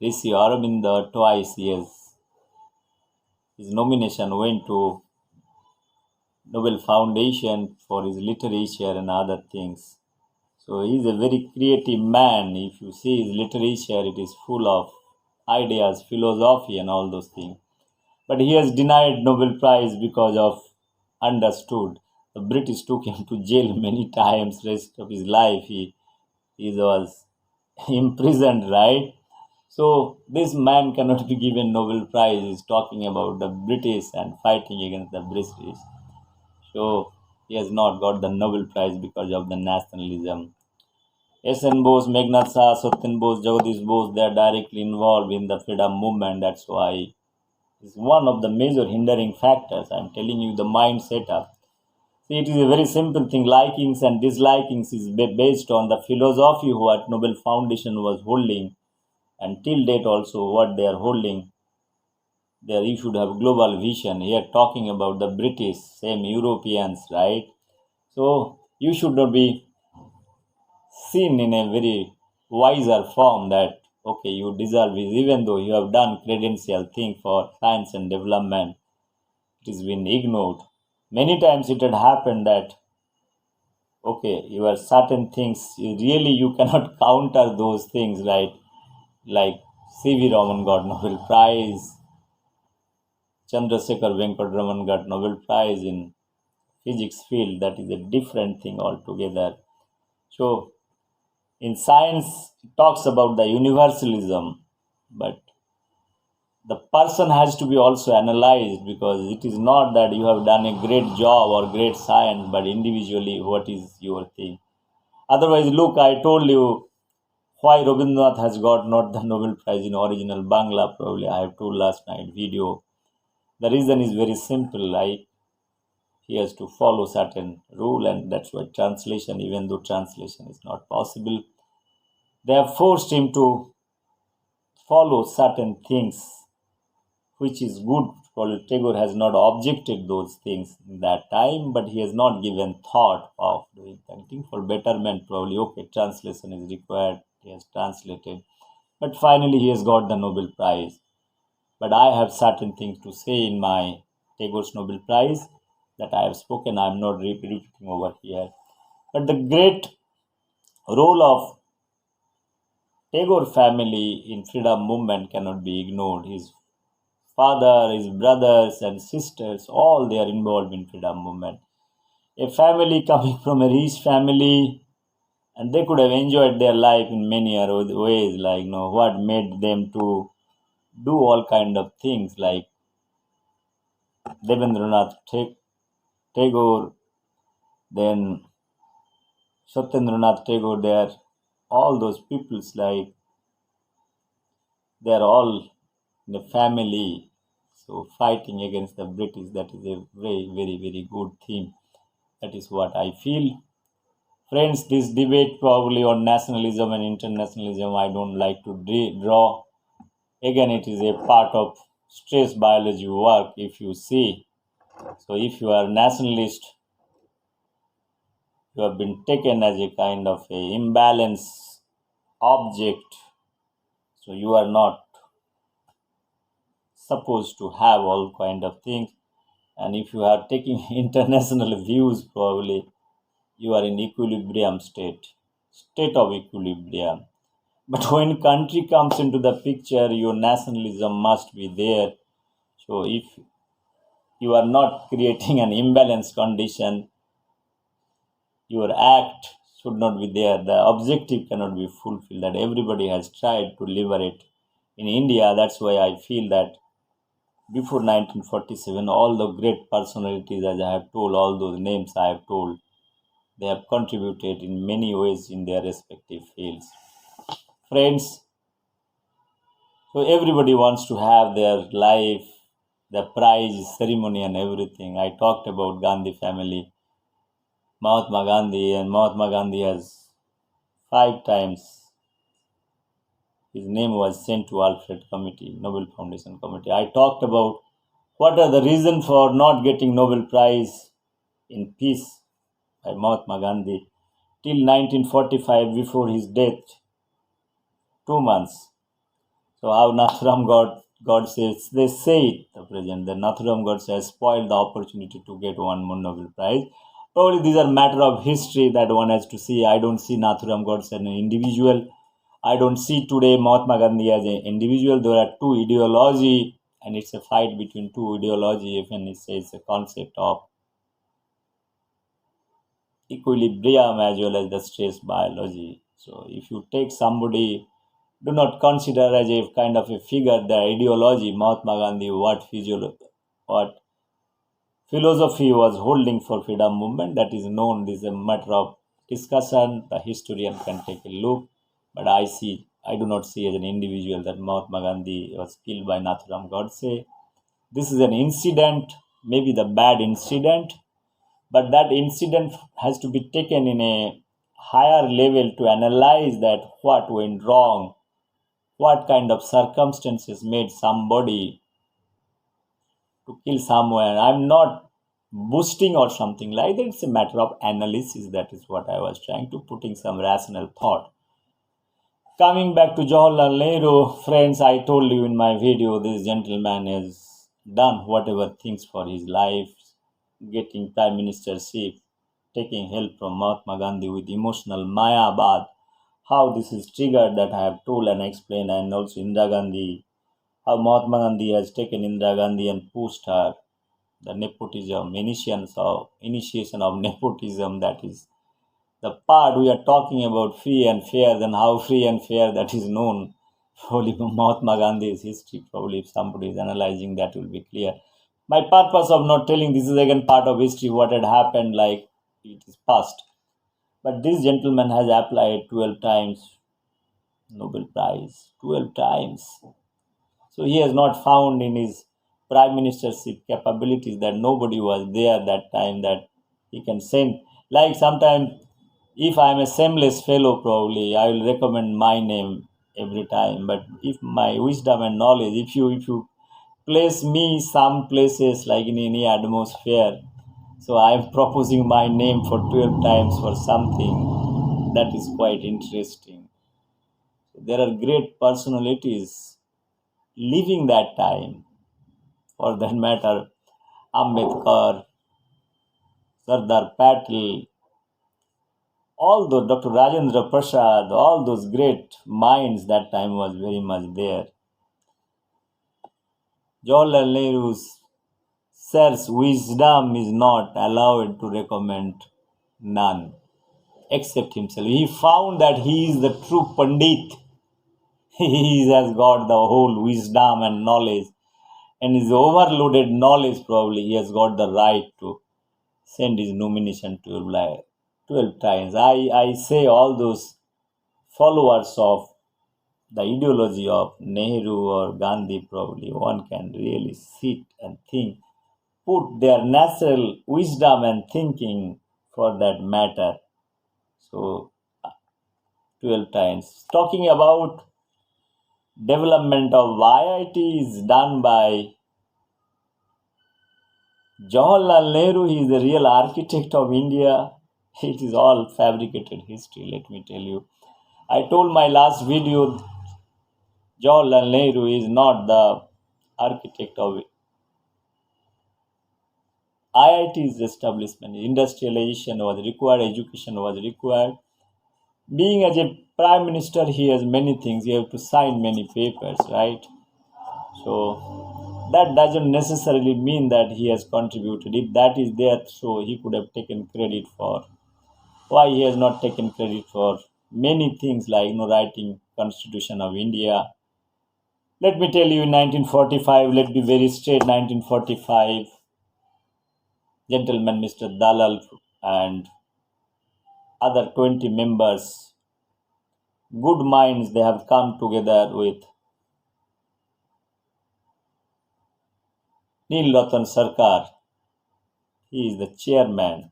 Rishi Aurobindo twice, yes. His nomination went to Nobel Foundation for his literature and other things. So he is a very creative man. If you see his literature, it is full of ideas, philosophy, and all those things. But he has denied Nobel Prize because of understood. The British took him to jail many times. Rest of his life, he He was imprisoned, right? So this man cannot be given Nobel Prize. He's talking about the British and fighting against the British. So he has not got the Nobel Prize because of the nationalism. S.N. Bose, Meghnad Shah, Satyan Bose, Jagadish Bose, they are directly involved in the freedom movement. That's why it's one of the major hindering factors. I'm telling you the mind setup. See, it is a very simple thing. Likings and dislikings is based on the philosophy what Nobel Foundation was holding, and till date also what they are holding. There you should have global vision. Here talking about the British, same Europeans, right? So you should not be seen in a very wiser form that okay you deserve it, even though you have done credential thing for science and development, it has been ignored. Many times it had happened that okay you are certain things really you cannot counter those things, right? Like C.V. Raman got Nobel Prize, Chandrasekhar Venkatraman got Nobel Prize in physics field. That is a different thing altogether. So in science it talks about the universalism, but the person has to be also analyzed, because it is not that you have done a great job or great science, but individually what is your thing. Otherwise, look, I told you why Rabindranath has got not the Nobel Prize in original Bangla. Probably I have told last night video. The reason is very simple. Like he has to follow certain rule, and that's why translation, even though translation is not possible, they have forced him to follow certain things, which is good. Probably Tagore has not objected those things in that time, but he has not given thought of doing something for betterment. Probably okay, translation is required. He has translated, but finally he has got the Nobel Prize. But I have certain things to say in my Tagore's Nobel Prize that I have spoken. I am not repeating over here. But the great role of Tagore family in freedom movement cannot be ignored. His father, his brothers and sisters, all they are involved in freedom movement. A family coming from a rich family, and they could have enjoyed their life in many other ways, like what made them to do all kind of things like Devendranath Tagore, then Satyendranath Tagore, they are all those peoples like they are all in a family. So fighting against the British, that is a very, very, very good thing. That is what I feel. Friends, this debate probably on nationalism and internationalism, I don't like to draw. Again, it is a part of stress biology work if you see. So if you are nationalist, you have been taken as a kind of a imbalance object. So you are not supposed to have all kind of things. And if you are taking international views, probably you are in equilibrium state of equilibrium. But when country comes into the picture, your nationalism must be there. So if you are not creating an imbalance condition, your act should not be there. The objective cannot be fulfilled. That everybody has tried to liberate in India. That's why I feel that before 1947, all the great personalities, as I have told, all those names I have told, they have contributed in many ways in their respective fields. Friends, so everybody wants to have their life, the prize ceremony and everything. I talked about Gandhi family, Mahatma Gandhi, and Mahatma Gandhi has 5 times his name was sent to Alfred Committee, Nobel Foundation Committee. I talked about what are the reasons for not getting Nobel Prize in Peace by Mahatma Gandhi till 1945 before his death, 2 months. So how Nathuram God says, they say it, the president, that Nathuram God has spoiled the opportunity to get one more Nobel Prize. Probably these are matter of history that one has to see. I don't see Nathuram God as an individual. I don't see today Mahatma Gandhi as an individual. There are two ideology, and it's a fight between two ideology. Even it says a concept of equilibrium as well as the stress biology. So if you take somebody, do not consider as a kind of a figure the ideology Mahatma Gandhi, what philosophy was holding for freedom movement, that is known. This is a matter of discussion. The historian can take a look. But I do not see as an individual that Mahatma Gandhi was killed by Nathuram Godse. This is an incident, maybe the bad incident, but that incident has to be taken in a higher level to analyze that what went wrong, what kind of circumstances made somebody to kill someone. I'm not boosting or something like that. It's a matter of analysis. That is what I was trying to put in some rational thought. Coming back to Jawaharlal Nehru, friends, I told you in my video, this gentleman has done whatever things for his life, getting prime ministership, taking help from Mahatma Gandhi with emotional Mayabad. How this is triggered, that I have told and explained, and also Indira Gandhi, how Mahatma Gandhi has taken Indira Gandhi and pushed her, the nepotism, initiation of nepotism, that is the part we are talking about free and fair, then how free and fair that is known. Probably from Mahatma Gandhi's history, probably if somebody is analyzing that will be clear. My purpose of not telling this is again part of history, what had happened, like it is past. But this gentleman has applied 12 times Nobel Prize, 12 times. So he has not found in his prime ministership capabilities that nobody was there that time that he can send. Like sometimes, if I'm a shameless fellow, probably I will recommend my name every time. But if my wisdom and knowledge, if you place me some places like in any atmosphere, so I'm proposing my name for 12 times for something that is quite interesting. There are great personalities living that time. For that matter, Ambedkar, Sardar Patel, all those Dr. Rajendra Prasad, all those great minds that time was very much there. Jawaharlal Nehru's sir's wisdom is not allowed to recommend none except himself. He found that he is the true Pandit. He has got the whole wisdom and knowledge, and his overloaded knowledge probably he has got the right to send his nomination to 12 times. I say all those followers of the ideology of Nehru or Gandhi, probably one can really sit and think, put their natural wisdom and thinking for that matter. So, 12 times. Talking about development of IIT is done by Jawaharlal Nehru. He is the real architect of India. It is all fabricated history, let me tell you. I told my last video, Jawaharlal Nehru is not the architect of IIT's establishment. Industrialization was required, education was required. Being as a prime minister, he has many things. He have to sign many papers, right? So that doesn't necessarily mean that he has contributed. If that is there, so he could have taken credit for. Why he has not taken credit for many things like writing Constitution of India. Let me tell you, in 1945, let's be very straight. 1945, gentleman Mr. Dalal and other 20 members, good minds, they have come together with Neil Ratan Sarkar. He is the chairman.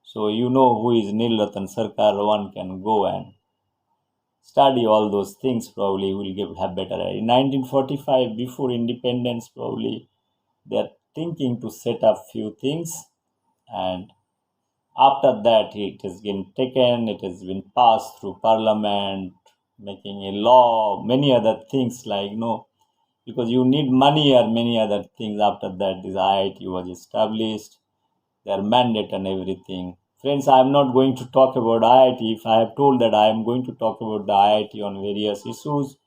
So you know who is Neil Ratan Sarkar. One can go and study all those things. Probably will have better. In 1945, before independence, probably they are thinking to set up few things, and after that it has been taken. It has been passed through Parliament, making a law, many other things like because you need money or many other things. After that, this IIT was established, their mandate and everything. Friends, I am not going to talk about IIT. If I have told that I am going to talk about the IIT on various issues,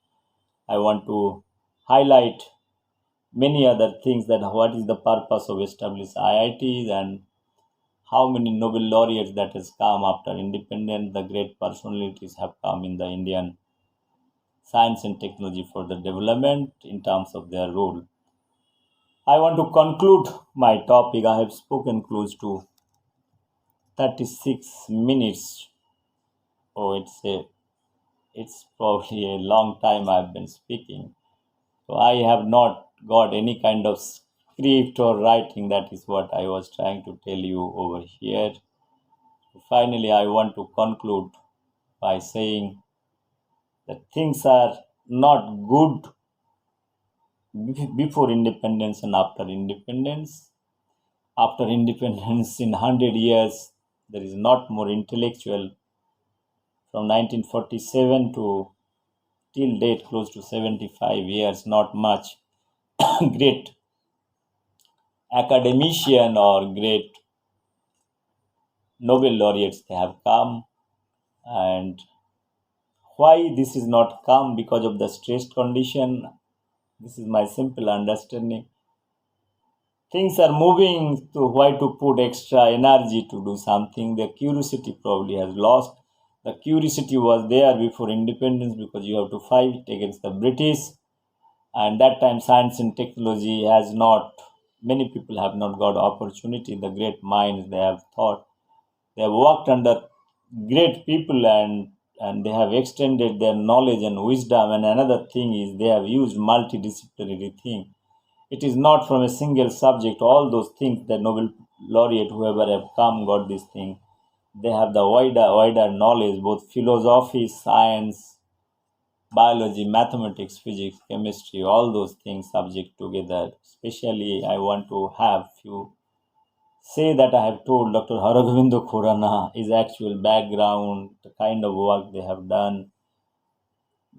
I want to highlight many other things, that what is the purpose of established IITs and How many Nobel laureates that has come after independence, the great personalities have come in the Indian science and technology for the development in terms of their role. I want to conclude my topic. I have spoken close to 36 minutes. Oh, it's probably a long time I've been speaking. So I have not got any kind of script or writing. That is what I was trying to tell you over here. Finally, I want to conclude by saying that things are not good before independence and after independence. After independence, in 100 years, there is not more intellectual from 1947 to till date, close to 75 years, not much great academician or great Nobel laureates they have come. And why this is not come? Because of the stressed condition. This is my simple understanding. Things are moving to why to put extra energy to do something. The curiosity probably has lost. The curiosity was there before independence because you have to fight against the British. And that time science and technology has not, many people have not got opportunity. The great minds they have thought, they have worked under great people, and they have extended their knowledge and wisdom. And another thing is they have used multidisciplinary thing. It is not from a single subject. All those things, the Nobel laureate, whoever have come, got this thing. They have the wider knowledge, both philosophy, science, biology, mathematics, physics, chemistry, all those things subject together. Especially, I want to have few say that I have told Dr. Haragovindo Khurana, his actual background, the kind of work they have done,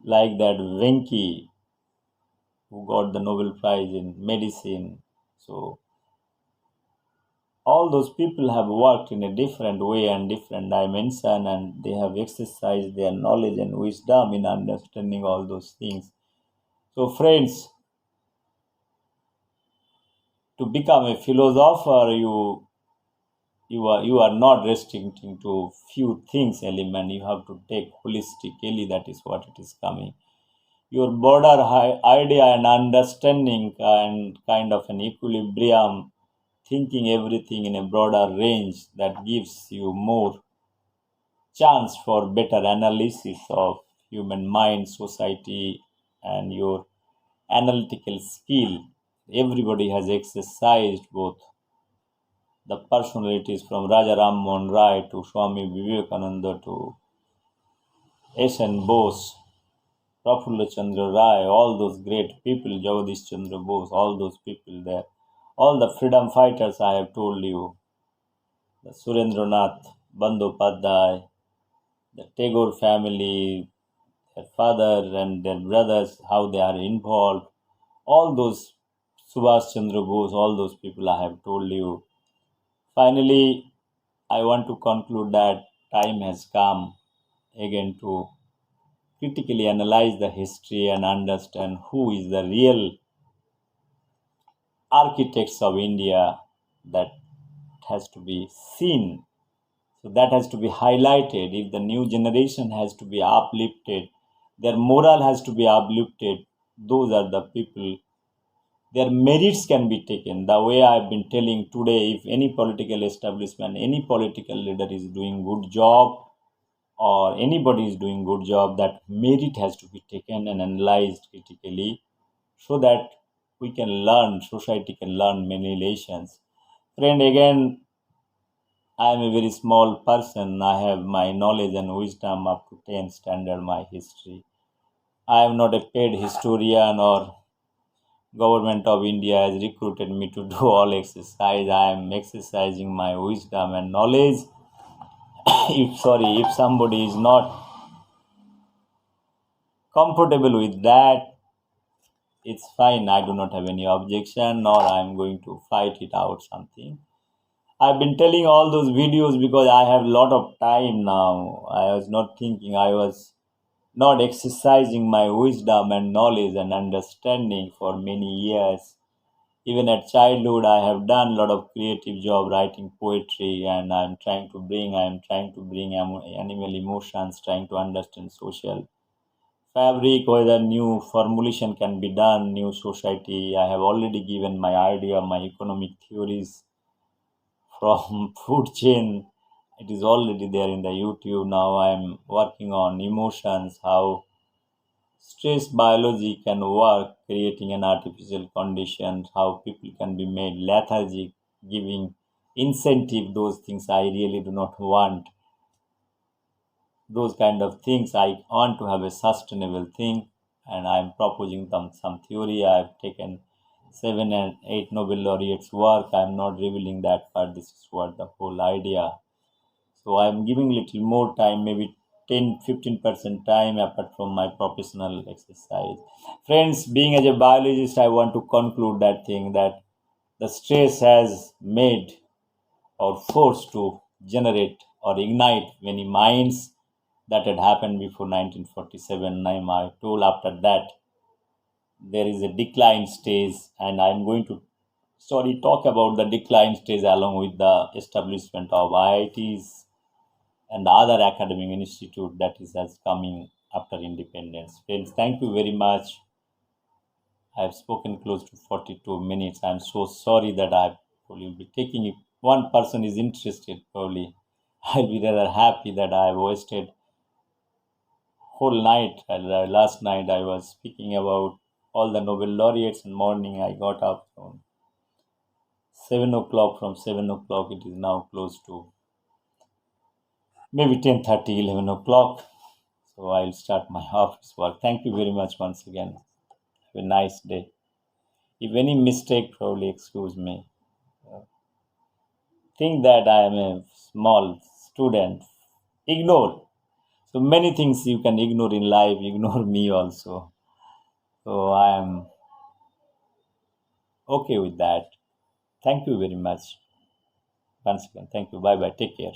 like that Venki, who got the Nobel Prize in medicine. So all those people have worked in a different way and different dimension, and they have exercised their knowledge and wisdom in understanding all those things. So friends, to become a philosopher, you are not restricting to few things element. You have to take holistically. That is what it is coming. Your broader idea and understanding and kind of an equilibrium, thinking everything in a broader range, that gives you more chance for better analysis of human mind, society, and your analytical skill. Everybody has exercised both the personalities from Raja Ram Mohan Rai to Swami Vivekananda to S.N. Bose, Prafulla Chandra Rai, all those great people, Jagadish Chandra Bose, all those people there, all the freedom fighters I have told you, the Surendranath Bandyopadhyay, the Tagore family, their father and their brothers, how they are involved, all those Subhash Chandra Bose, all those people I have told you. Finally, I want to conclude that time has come again to critically analyze the history and understand who is the real architects of India. That has to be seen. So that has to be highlighted. If the new generation has to be uplifted, their moral has to be uplifted. Those are the people. Their merits can be taken. The way I've been telling today, if any political establishment, any political leader is doing good job, or anybody is doing good job, that merit has to be taken and analyzed critically, so that we can learn, society can learn many lessons. Friend, again, I am a very small person. I have my knowledge and wisdom up to 10 standard, my history. I am not a paid historian, or government of India has recruited me to do all exercise. I am exercising my wisdom and knowledge. If somebody is not comfortable with that, it's fine. I do not have any objection, nor I am going to fight it out something. I've been telling all those videos because I have a lot of time now. I was not thinking, I was not exercising my wisdom and knowledge and understanding for many years. Even at childhood, I have done a lot of creative job writing poetry, and I'm trying to bring animal emotions, trying to understand social fabric, whether new formulation can be done, new society. I have already given my idea, my economic theories from food chain. It is already there in the YouTube. Now I'm working on emotions, how stress biology can work, creating an artificial condition, how people can be made lethargic, giving incentive, those things I really do not want. Those kind of things I want to have a sustainable thing, and I'm proposing some theory. I've taken 7 and 8 Nobel laureates work. I'm not revealing that part. This is what the whole idea. So I'm giving little more time, maybe 10-15% time apart from my professional exercise. Friends, being as a biologist, I want to conclude that thing, that the stress has made or forced to generate or ignite many minds that had happened before 1947. I told after that there is a decline stage, and I'm going to talk about the decline stage along with the establishment of IITs and the other academic institute that is as coming after independence. Friends, thank you very much. I've spoken close to 42 minutes. I'm so sorry that I will be taking, if one person is interested, probably I'll be rather happy that I wasted whole night. Last night I was speaking about all the Nobel laureates, and morning I got up from 7 o'clock. From 7 o'clock it is now close to maybe 10:30, 11 o'clock. So I'll start my office work. Thank you very much once again. Have a nice day. If any mistake, probably excuse me. Think that I am a small student. Ignore. So many things you can ignore in life. Ignore me also. So I am okay with that. Thank you very much. Once again, thank you. Bye bye. Take care.